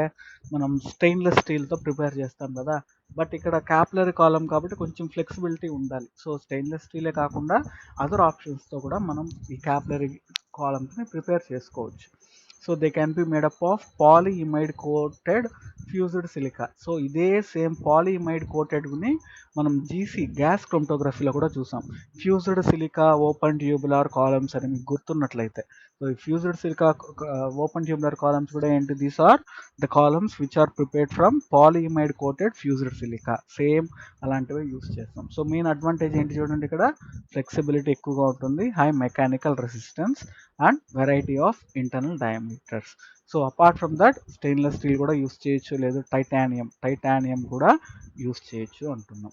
మనం స్టెయిన్లెస్ స్టీల్తో ప్రిపేర్ చేస్తాం కదా, బట్ ఇక్కడ క్యాపిలరీ కాలమ్ కాబట్టి కొంచెం ఫ్లెక్సిబిలిటీ ఉండాలి. సో స్టెయిన్లెస్ స్టీలే కాకుండా అదర్ ఆప్షన్స్తో కూడా మనం ఈ క్యాపిలరీ కాలమ్స్ని ప్రిపేర్ చేసుకోవచ్చు. So they can be made up of polyimide coated fused silica. So ఇదే సేమ్ పాలిఇమైడ్ కోటెడ్ని మనం జీసీ గ్యాస్ క్రోమటోగ్రఫీలో కూడా చూసాం. Fused silica open tubular columns అని మీకు గుర్తున్నట్లయితే, సో ఈ fused silica open tubular columns కూడా ఏంటి, these are the columns which are prepared from polyimide coated fused silica. Same అలాంటివి యూస్ చేస్తాం. సో మెయిన్ అడ్వాంటేజ్ ఏంటి చూడండి, ఇక్కడ ఫ్లెక్సిబిలిటీ ఎక్కువగా ఉంటుంది, high mechanical resistance and variety of internal diameters. So apart from that stainless steel కూడా use చేయొచ్చు, లేదు టైటానియం కూడా యూస్ చేయొచ్చు అంటున్నాం.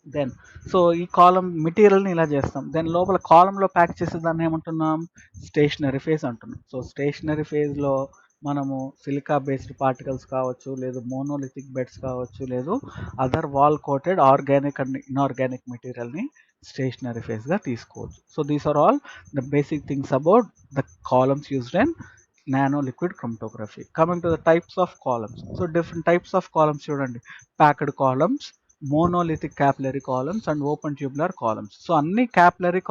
దెన్ సో ఈ కాలం మెటీరియల్ని ఇలా చేస్తాం. దెన్ లోపల కాలంలో ప్యాక్ చేసే దాన్ని ఏమంటున్నాం, స్టేషనరీ ఫేజ్ అంటున్నాం. సో స్టేషనరీ ఫేజ్లో మనము సిలికా బేస్డ్ పార్టికల్స్ కావచ్చు, లేదు మోనోలిథిక్ బెడ్స్ కావచ్చు, లేదు other wall coated organic and inorganic మెటీరియల్ని స్టేషనరీ ఫేజ్గా తీసుకోవచ్చు. So these are all the basic things about the columns used in nano liquid chromatography. Coming to the types of columns. So different types of columns చూడండి, packed columns, monolithic capillary columns and open tubular columns. So అన్ని capillary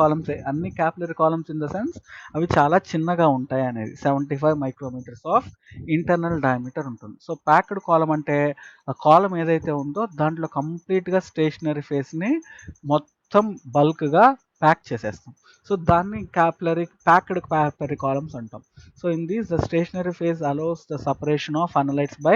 columns in the sense అవి చాలా చిన్నగా ఉంటాయి అనేది, 75 micrometres of internal diameter ఉంటుంది. So packed కాలం అంటే ఆ కాలం ఏదైతే ఉందో దాంట్లో కంప్లీట్గా స్టేషనరీ ఫేస్ని మొత్తం బల్క్గా ప్యాక్ చేసేస్తాం. సో దాన్ని ప్యాక్డ్ క్యాపిలరీ కాలమ్స్ అంటాం. So in these the stationary phase allows the separation of analytes by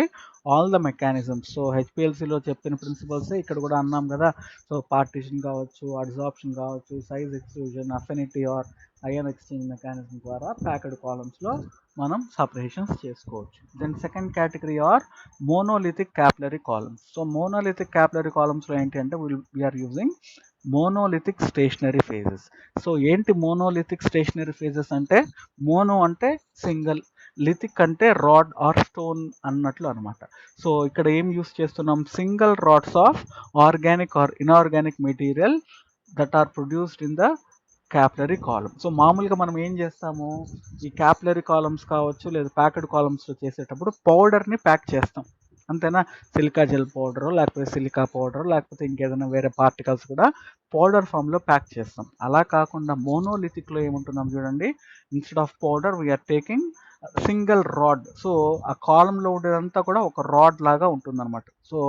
all the mechanisms. So హెచ్పిఎల్సిలో చెప్పిన ప్రిన్సిపల్స్ ఇక్కడ కూడా అన్నాం కదా. సో పార్టిషన్ కావచ్చు, అబ్జార్ప్షన్ కావచ్చు, size exclusion, affinity or ion exchange mechanism ద్వారా ప్యాక్డ్ కాలమ్స్లో మనం సపరేషన్స్ చేసుకోవచ్చు. Then second category are monolithic capillary columns. So monolithic capillary కాలమ్స్లో ఏంటి అంటే we are using monolithic stationary phases. So ఏంటి మోనోలిథిక్ స్టేషనరీ ఫేజెస్ అంటే, మోనో అంటే సింగిల్, లిథిక్ అంటే రాడ్ ఆర్ స్టోన్ అన్నట్లు అనమాట. సో ఇక్కడ ఏం యూస్ చేస్తున్నాం, single rods of organic or inorganic material that are produced in the capillary column. So మామూలుగా మనం ఏం చేస్తాము, ఈ క్యాపిలరీ కాలమ్స్ కావచ్చు, లేదా ప్యాక్డ్ కాలమ్స్లో చేసేటప్పుడు పౌడర్ని ప్యాక్ చేస్తాం, అంతేనా. సిలికా జెల్ పౌడర్, లేకపోతే సిలికా పౌడర్, లేకపోతే ఇంకేదైనా వేరే పార్టికల్స్ కూడా పౌడర్ ఫామ్లో ప్యాక్ చేస్తాం. అలా కాకుండా మోనోలిథిక్లో ఏముంటున్నాం చూడండి, instead of powder we are taking single rod. So ఆ కాలంలో ఉండేదంతా కూడా ఒక రాడ్ లాగా ఉంటుందన్నమాట. సో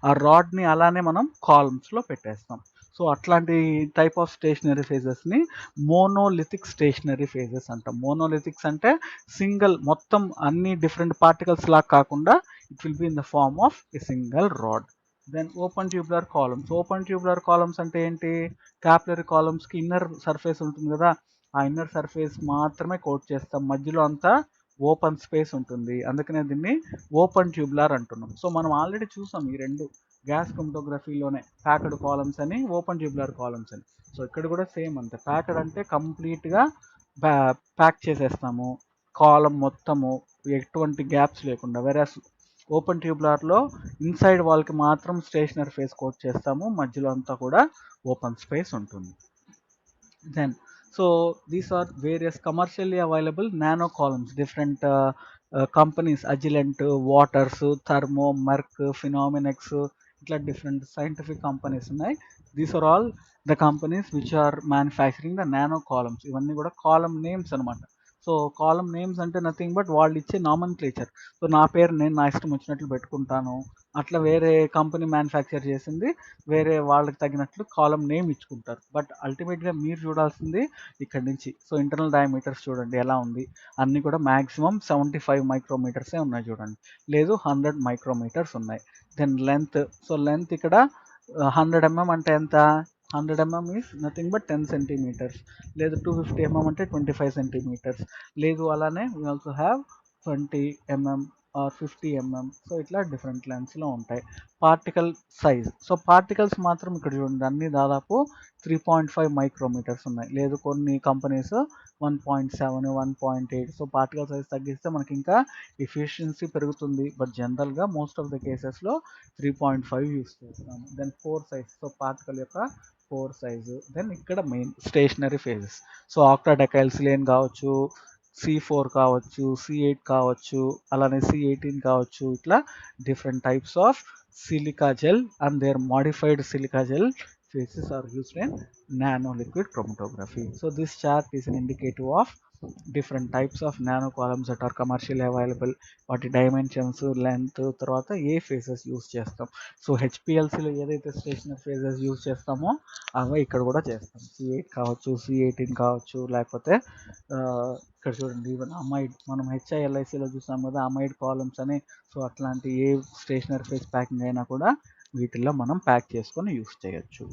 ఆ రాడ్ని అలానే మనం కాలమ్స్లో పెట్టేస్తాం. సో అట్లాంటి టైప్ ఆఫ్ స్టేషనరీ ఫేజెస్ని మోనోలిథిక్ స్టేషనరీ ఫేజెస్ అంటాం. మోనోలిథిక్స్ అంటే సింగిల్, మొత్తం అన్ని డిఫరెంట్ పార్టికల్స్ లాగా కాకుండా it will be in the form of a single rod. Then open tubular columns. Open tubular columns అంటే ఏంటి, క్యాపిలరీ కాలమ్స్కి ఇన్నర్ సర్ఫేస్ ఉంటుంది కదా, ఆ ఇన్నర్ సర్ఫేస్ మాత్రమే కోట్ చేస్తాం, మధ్యలో అంతా ఓపెన్ స్పేస్ ఉంటుంది, అందుకనే దీన్ని ఓపెన్ ట్యూబులర్ అంటున్నాం. సో మనం ఆల్రెడీ చూసాం ఈ రెండు గ్యాస్ క్రోమటోగ్రఫీలోనే, ప్యాక్డ్ కాలమ్స్ అని, ఓపెన్ ట్యూబులర్ కాలమ్స్ అని. సో ఇక్కడ కూడా సేమ్ అంతే, ప్యాక్డ్ అంటే కంప్లీట్గా ప్యాక్ చేసేస్తాము కాలం మొత్తము, ఎటువంటి గ్యాప్స్ లేకుండా. వెరాస్ ఓపెన్ ట్యూబులర్లో ఇన్సైడ్ వాల్కి మాత్రం స్టేషనరీ ఫేస్ కోట్ చేస్తాము, మధ్యలో అంతా కూడా ఓపెన్ స్పేస్ ఉంటుంది. Then so these are various commercially available nano columns, different companies, Agilent, Waters, Thermo, Merck, Phenomenex, ఇట్లా different scientific companies ఉన్నాయి. These are all the companies which are manufacturing the nano columns. ఇవన్నీ కూడా column names అనమాట. So column names అంటే nothing but వాళ్ళు ఇచ్చే నామన్క్లేచర్. So నా పేరు నేను నా ఇష్టం వచ్చినట్లు పెట్టుకుంటాను, అట్లా వేరే కంపెనీ మ్యానుఫ్యాక్చర్ చేసింది వేరే వాళ్ళకి తగినట్లు కాలం నేమ్ ఇచ్చుకుంటారు. బట్ అల్టిమేట్గా మీరు చూడాల్సింది ఇక్కడ నుంచి. సో ఇంటర్నల్ డయామీటర్స్ చూడండి ఎలా ఉంది, అన్నీ కూడా మ్యాక్సిమం 75 మైక్రోమీటర్సే ఉన్నాయి చూడండి, లేదు 100 మైక్రోమీటర్స్ ఉన్నాయి. Then length. సో లెంత్ ఇక్కడ 100 mm అంటే ఎంత, 100 mm is nothing but 10 centimetres, లేదు 250 mm అంటే 25 సెంటీమీటర్స్, లేదు అలానే we also have 20 mm or 50 mm. So ఇట్లా డిఫరెంట్ లెన్స్లో ఉంటాయి. Particle size. సో పార్టికల్స్ మాత్రం ఇక్కడ చూడండి అన్ని దాదాపు 3.5 మైక్రోమీటర్స్ ఉన్నాయి, లేదు కొన్ని కంపెనీస్ 1.7, 1.8. సో పార్టికల్ సైజ్ తగ్గిస్తే మనకి ఇంకా ఎఫిషియన్సీ పెరుగుతుంది, బట్ జనరల్గా మోస్ట్ ఆఫ్ ద కేసెస్లో 3.5 యూస్ చేస్తాము. Then 4 size. సో పార్టికల్ యొక్క 4 సైజు. దెన్ ఇక్కడ main stationary phases. So octadecylsilane కావచ్చు, C4 కావచ్చు, C8 కావచ్చు, అలానే C18 కావచ్చు, ఇట్లా different types of silica gel and their modified silica gel phases are used in nano liquid chromatography. So this chart is an indicative of different types of nano columns that are commercial available, వాటి dimensions, length, తర్వాత ఏ phases use చేస్తాం. So హెచ్పిఎల్సిలో ఏదైతే stationary phases use చేస్తామో అవే ఇక్కడ కూడా చేస్తాం. C8 కావచ్చు, C18 కావచ్చు, లేకపోతే ఇక్కడ చూడండి ఈవెన్ అమైడ్, మనం HILICలో చూసాం కదా అమైడ్ కాలమ్స్ అని. సో అట్లాంటి ఏ స్టేషనరీ ఫేజ్ ప్యాకింగ్ అయినా కూడా వీటిల్లో మనం ప్యాక్ చేసుకొని యూస్ చేయొచ్చు.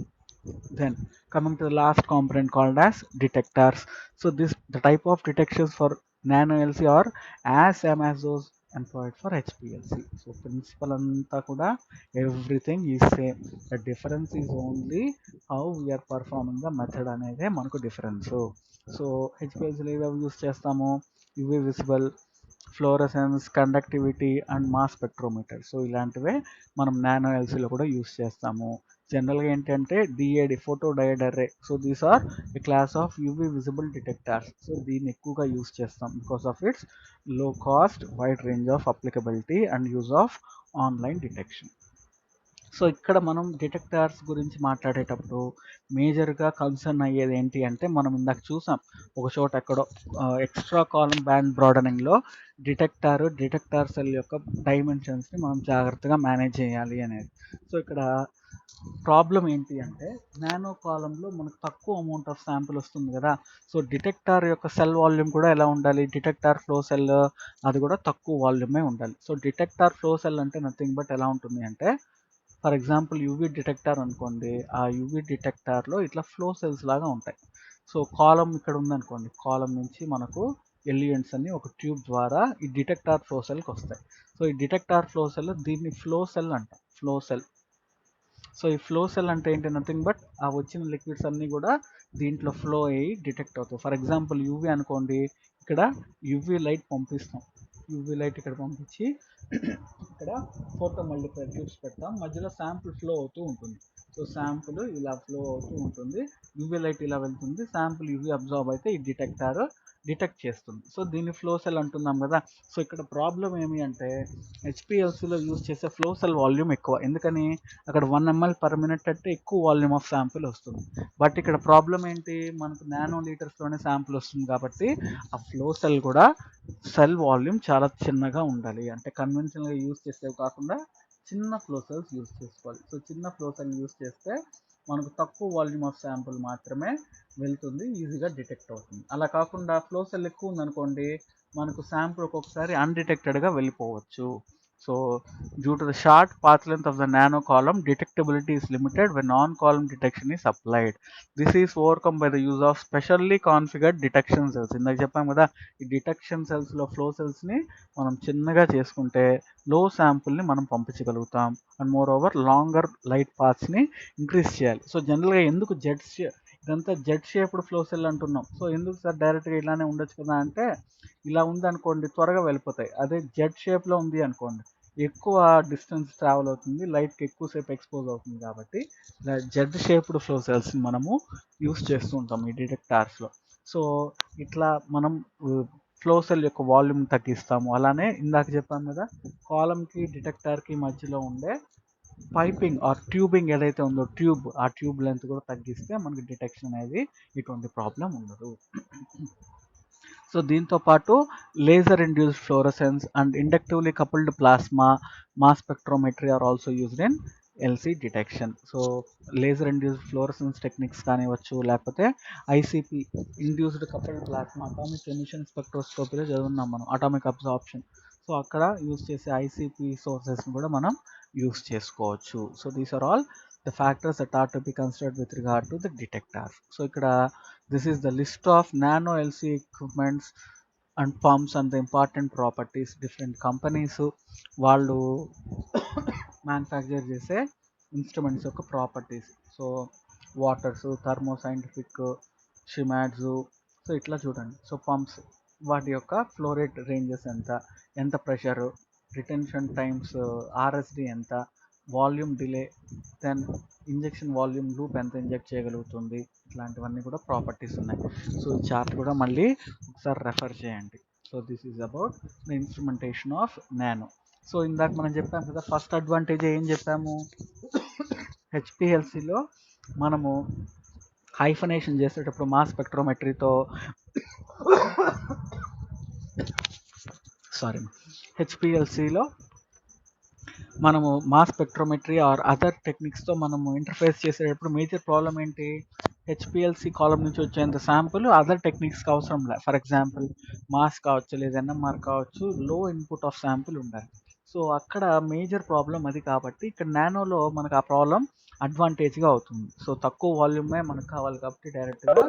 Then coming to the last component called as detectors. So the type of detectors for nano LC are as same as those employed for HPLC. So principle anta kuda everything is same. The difference is only how we are performing the method anede manaku difference. So HPLC lo evi use chestamo, UV visible, fluorescence, conductivity and mass spectrometer. So ఇలాంటివే మనం నానో ఎల్సీలో కూడా use చేస్తాము. జనరల్గా ఏంటంటే DAD, photo diode array. So these are a class of UV visible detectors. So దీన్ని ఎక్కువగా యూస్ చేస్తాం because of its low cost, wide range of applicability and use of online detection. So ఇక్కడ మనం detectors గురించి మాట్లాడేటప్పుడు మేజర్గా concern అయ్యేది ఏంటి అంటే, మనం ఇందాక చూసాం ఒక చోట ఎక్కడో ఎక్స్ట్రా కాలమ్ బ్యాండ్ బ్రాడనింగ్లో డిటెక్టర్ సెల్ యొక్క డైమెన్షన్స్ని మనం జాగ్రత్తగా మేనేజ్ చేయాలి అనేది. సో ఇక్కడ ప్రాబ్లం ఏంటి అంటే, నానో కాలంలో మనకు తక్కువ అమౌంట్ ఆఫ్ శాంపుల్ వస్తుంది కదా. సో డిటెక్టర్ యొక్క సెల్ వాల్యూమ్ కూడా ఎలా ఉండాలి, డిటెక్టర్ ఫ్లో సెల్ అది కూడా తక్కువ వాల్యూమే ఉండాలి. సో డిటెక్టర్ ఫ్లో సెల్ అంటే నథింగ్ బట్ ఎలా ఉంటుంది అంటే, ఫర్ ఎగ్జాంపుల్ యూవీ డిటెక్టర్ అనుకోండి, ఆ యూవీ డిటెక్టర్లో ఇట్లా ఫ్లో సెల్స్ లాగా ఉంటాయి. సో కాలం ఇక్కడ ఉందనుకోండి, కాలం నుంచి మనకు ఎలిమెంట్స్ అన్ని ఒక ట్యూబ్ ద్వారా ఈ డిటెక్టర్ ఫ్లో సెల్కి వస్తాయి. సో ఈ డిటెక్టర్ ఫ్లో సెల్, దీన్ని ఫ్లో సెల్ అంట, ఫ్లో సెల్. సో ఈ ఫ్లో సెల్ అంటే ఏంటి, నథింగ్ బట్ ఆ వచ్చిన లిక్విడ్స్ అన్నీ కూడా దీంట్లో ఫ్లో అయ్యి డిటెక్ట్ అవుతాయి. ఫర్ ఎగ్జాంపుల్ యూవీ అనుకోండి, ఇక్కడ యూవీ లైట్ పంపిస్తాం, యూవీ లైట్ ఇక్కడ పంపించి ఇక్కడ ఫోటో మల్టిప్లైర్ ట్యూబ్స్ పెడతాం, మధ్యలో శాంపుల్ ఫ్లో అవుతూ ఉంటుంది. సో శాంపుల్ ఇలా ఫ్లో అవుతూ ఉంటుంది, యూవీ లైట్ ఇలా వెళ్తుంది, శాంపుల్ యూవీ అబ్జార్బ్ అయితే ఈ డిటెక్టర్ డిటెక్ట్ చేస్తుంది. సో దీన్ని ఫ్లో సెల్ అంటున్నాం కదా. సో ఇక్కడ ప్రాబ్లం ఏమి అంటే, హెచ్పిఎల్సిలో యూజ్ చేసే ఫ్లో సెల్ వాల్యూమ్ ఎక్కువ. ఎందుకని, అక్కడ 1 ml per minute అంటే ఎక్కువ వాల్యూమ్ ఆఫ్ శాంపుల్ వస్తుంది. బట్ ఇక్కడ ప్రాబ్లం ఏంటి, మనకు నానో లీటర్స్లోనే శాంపుల్ వస్తుంది కాబట్టి ఆ ఫ్లో సెల్ కూడా సెల్ వాల్యూమ్ చాలా చిన్నగా ఉండాలి. అంటే కన్వెన్షనల్గా యూజ్ చేసేవి కాకుండా చిన్న ఫ్లో సెల్స్ యూజ్ చేసుకోవాలి. సో చిన్న ఫ్లో సెల్ యూజ్ చేస్తే మనకు తక్కువ వాల్యూమ్ ఆఫ్ శాంపుల్ మాత్రమే వెళ్తుంది, ఈజీగా డిటెక్ట్ అవుతుంది. అలా కాకుండా ఫ్లో సెల్ ఎక్కువ ఉందనుకోండి, మనకు శాంపుల్ ఒక్కొక్కసారి అన్డిటెక్టెడ్గా వెళ్ళిపోవచ్చు. So due to the short path length of the nano column, detectability is limited when non-column detection is applied. This is overcome by the use of specially configured detection cells. ఇందాక చెప్పాం కదా, ఈ detection సెల్స్లో flow సెల్స్ని మనం చిన్నగా చేసుకుంటే లో శాంపుల్ని మనం పంపించగలుగుతాం. And more over longer light పాత్స్ని ఇంక్రీజ్ చేయాలి. సో జనరల్గా ఎందుకు ఇదంతా జెడ్ షేప్డ్ ఫ్లో సెల్ అంటున్నాం. సో ఎందుకు సార్ డైరెక్ట్గా ఇలానే ఉండొచ్చు కదా అంటే, ఇలా ఉందనుకోండి త్వరగా వెళ్ళిపోతాయి. అదే జెడ్ షేప్లో ఉంది అనుకోండి, ఎక్కువ డిస్టెన్స్ ట్రావెల్ అవుతుంది, లైట్కి ఎక్కువసేపు ఎక్స్పోజ్ అవుతుంది. కాబట్టి జెడ్ షేప్డ్ ఫ్లో సెల్స్ని మనము యూస్ చేస్తూ ఉంటాం ఈ డిటెక్టార్స్లో. సో ఇట్లా మనం ఫ్లో సెల్ యొక్క వాల్యూమ్ తగ్గిస్తాము. అలానే ఇందాక చెప్పాము కదా, కాలంకి డిటెక్టార్కి మధ్యలో ఉండే పైపింగ్ ఆర్ ట్యూబింగ్ ఏదైతే ఉందో, ఆ ట్యూబ్ లెంత్ కూడా తగ్గిస్తే మనకి డిటెక్షన్ అనేది ఎటువంటి ప్రాబ్లం ఉండదు. సో దీంతో పాటు laser induced fluorescence and inductively coupled plasma, mass spectrometry are also used in LC detection. So laser induced fluorescence techniques కానివ్వచ్చు, లేకపోతే ICP, induced coupled plasma, atomic emission స్పెక్ట్రోస్కోపీలో చదువున్నాం మనం, అటామిక్ అబ్జార్ప్షన్. సో అక్కడ use చేసే ICP సోర్సెస్ని కూడా మనం యూజ్ చేసుకోవచ్చు. So these are all the factors that are to be considered with regard to the detectors. So ikkada this is the list of nano LC equipments and pumps and the important properties. Different companies వాళ్ళు manufacture చేసే instruments యొక్క properties. So Waters, Thermo Scientific, Shimadzu. So ఇట్లా చూడండి. So pumps, వాటి యొక్క flow rate ranges ఎంత pressure, retention times, RSD ఎంత, volume delay, then injection volume loop ఎంత ఇంజెక్ట్ చేయగలుగుతుంది, ఇట్లాంటివన్నీ కూడా ప్రాపర్టీస్ ఉన్నాయి. సో ఈ చార్ట్ కూడా మళ్ళీ ఒకసారి రెఫర్ చేయండి. So this is about the instrumentation of nano. So ఇందాక మనం చెప్పాం కదా, ఫస్ట్ అడ్వాంటేజ్ ఏం చెప్పాము, హెచ్పిఎల్సిలో మనము హైఫనేషన్ చేసేటప్పుడు మాస్ స్పెక్ట్రోమెట్రీతో సారీ, హెచ్పిఎల్సిలో మనము మాస్ స్పెక్ట్రోమెట్రీ ఆర్ అదర్ టెక్నిక్స్తో మనము ఇంటర్ఫేస్ చేసేటప్పుడు మేజర్ ప్రాబ్లం ఏంటి? హెచ్పిఎల్సి కాలం నుంచి వచ్చేంత శాంపుల్ అదర్ టెక్నిక్స్కి అవసరం లేదు. ఫర్ ఎగ్జాంపుల్ మాస్ కావచ్చు, లేదా ఎన్ఎంఆర్ కావచ్చు, లో ఇన్పుట్ ఆఫ్ శాంపుల్ ఉండాలి. సో అక్కడ మేజర్ ప్రాబ్లం అది. కాబట్టి ఇక్కడ నానోలో మనకు ఆ ప్రాబ్లం అడ్వాంటేజ్గా అవుతుంది. సో తక్కువ వాల్యూమే మనకు కావాలి కాబట్టి డైరెక్ట్గా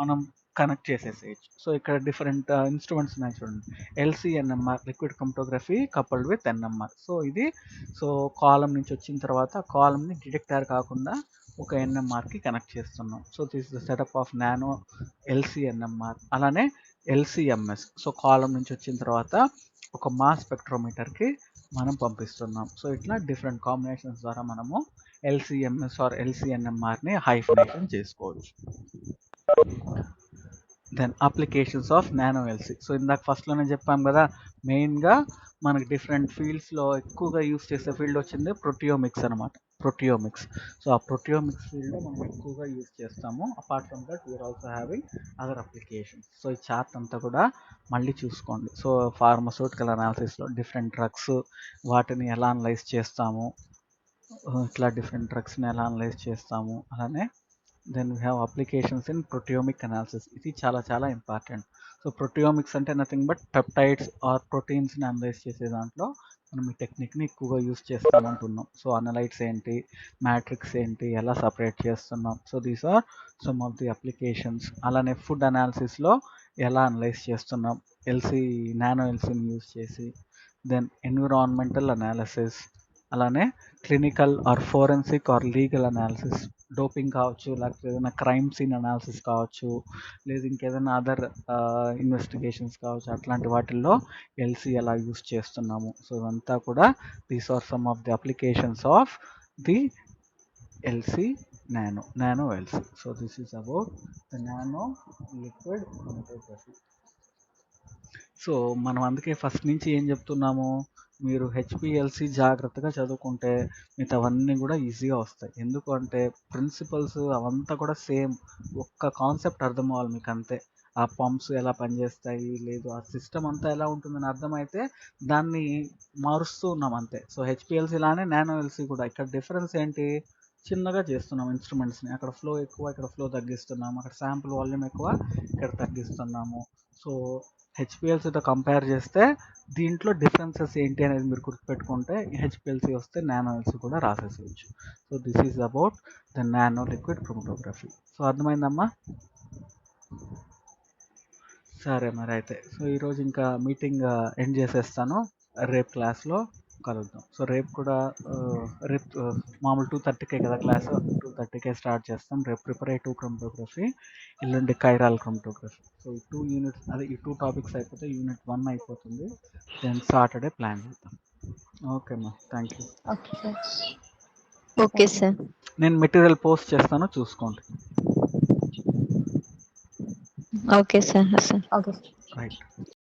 మనం కనెక్ట్ చేసేసేయచ్చు. సో ఇక్కడ డిఫరెంట్ ఇన్స్ట్రుమెంట్స్ ఉన్నాయి చూడండి. LC NMR, liquid chromatography coupled with NMR. So ఇది కాలం నుంచి వచ్చిన తర్వాత కాలంని డిటెక్టర్ కాకుండా ఒక ఎన్ఎంఆర్కి కనెక్ట్ చేస్తున్నాం. So this the setup of nano LC NMR. అలానే ఎల్సిఎంఎస్, సో కాలం నుంచి వచ్చిన తర్వాత ఒక మాస్ స్పెక్ట్రోమీటర్కి మనం పంపిస్తున్నాం. సో ఇట్లా డిఫరెంట్ కాంబినేషన్స్ ద్వారా మనము ఎల్సిఎంఎస్ ఆర్ ఎల్సిఎన్ఎంఆర్ని హైఫినేషన్ చేసుకోవచ్చు. Then applications of nano LC. So ఇందాక ఫస్ట్లోనే చెప్పాం కదా, మెయిన్గా మనకి డిఫరెంట్ ఫీల్డ్స్లో ఎక్కువగా యూస్ చేసే ఫీల్డ్ వచ్చింది ప్రొటియోమిక్స్ అనమాట. ప్రొటియోమిక్స్. సో ఆ ప్రొటియోమిక్స్ ఫీల్డ్లో మనం ఎక్కువగా యూస్ చేస్తాము. Apart from that we are also having other applications. So ఈ చార్ట్ అంతా కూడా మళ్ళీ చూసుకోండి. సో ఫార్మస్యూటికల్ అనాలిసిస్లో డిఫరెంట్ డ్రగ్స్, వాటిని ఎలా అనలైజ్ చేస్తాము, ఇట్లా డిఫరెంట్ డ్రగ్స్ని ఎలా అనలైజ్ చేస్తాము. అలానే then we have applications in proteomic analysis. ఇది చాలా చాలా ఇంపార్టెంట్. సో ప్రొటియోమిక్స్ అంటే నథింగ్ బట్ పెప్టైడ్స్ ఆర్ ప్రోటీన్స్ని అనలైజ్ చేసే దాంట్లో మనం ఈ టెక్నిక్ని ఎక్కువగా యూస్ చేస్తామంటున్నాం. సో అనలైట్స్ ఏంటి, మ్యాట్రిక్స్ ఏంటి, ఎలా సపరేట్ చేస్తున్నాం. So these are some of the applications. అలానే ఫుడ్ అనాలిసిస్లో ఎలా అనలైజ్ చేస్తున్నాం నానో ఎల్సీని యూస్ చేసి. దెన్ ఎన్విరాన్మెంటల్ అనాలిసిస్, అలానే clinical or forensic or legal analysis. Doping కావచ్చు, లేకపోతే ఏదైనా క్రైమ్ సీన్ అనాలిసిస్ కావచ్చు, లేదు ఇంకేదైనా అదర్ ఇన్వెస్టిగేషన్స్ కావచ్చు. అట్లాంటి వాటిల్లో ఎల్సి ఎలా యూస్ చేస్తున్నాము. సో ఇదంతా కూడా these are some of the applications of the LC nano LC. So this is about the nano liquid chromatography. So మనం అందుకే ఫస్ట్ నుంచి ఏం చెప్తున్నాము, మీరు హెచ్పిఎల్సి జాగ్రత్తగా చదువుకుంటే మిగతావన్నీ కూడా ఈజీగా వస్తాయి. ఎందుకు అంటే ప్రిన్సిపల్స్ అవంతా కూడా సేమ్. ఒక్క కాన్సెప్ట్ అర్థం అవ్వాలి మీకు అంతే. ఆ పంప్స్ ఎలా పనిచేస్తాయి, లేదు ఆ సిస్టమ్ అంతా ఎలా ఉంటుందని అర్థమైతే దాన్ని మారుస్తూ ఉన్నాం అంతే. సో హెచ్పిఎల్సి లానే నానో ఎల్సి కూడా. ఇక్కడ డిఫరెన్స్ ఏంటి, చిన్నగా చేస్తున్నాం ఇన్స్ట్రుమెంట్స్ని. అక్కడ ఫ్లో ఎక్కువ, ఇక్కడ ఫ్లో తగ్గిస్తున్నాము. అక్కడ శాంపుల్ వాల్యూమ్ ఎక్కువ, ఇక్కడ తగ్గిస్తున్నాము. సో హెచ్పిఎల్సితో కంపేర్ చేస్తే దీంట్లో డిఫరెన్సెస్ ఏంటి అనేది మీరు గుర్తుపెట్టుకుంటే హెచ్పిఎల్సి వస్తే నానో ఎల్సి కూడా రాసేసేయచ్చు. So this is about the nano liquid chromatography. So అర్థమైందమ్మా? సరే మరి అయితే. సో ఈరోజు ఇంకా మీటింగ్ ఎండ్ చేసేస్తాను. రేపు క్లాస్లో కలుద్దాం. సో రేపు కూడా రేపు మామూలు 2:30కే కదా క్లాస్, 2:30కే స్టార్ట్ చేస్తాం. రేపు ప్రిపరేటివ్ క్రోమటోగ్రఫీ, ఎల్లుండి కైరాల్ క్రోమటోగ్రఫీ. సో ఈ 2 యూనిట్స్, అదే ఈ 2 టాపిక్స్ అయిపోతే యూనిట్ 1 అయిపోతుంది. దెన్ సాటర్డే ప్లాన్ చేద్దాం. ఓకే అమ్మా, థ్యాంక్ యూ. Okay sir. నేను మెటీరియల్ పోస్ట్ చేస్తాను, చూసుకోండి. Okay sir. ఓకే. రైట్.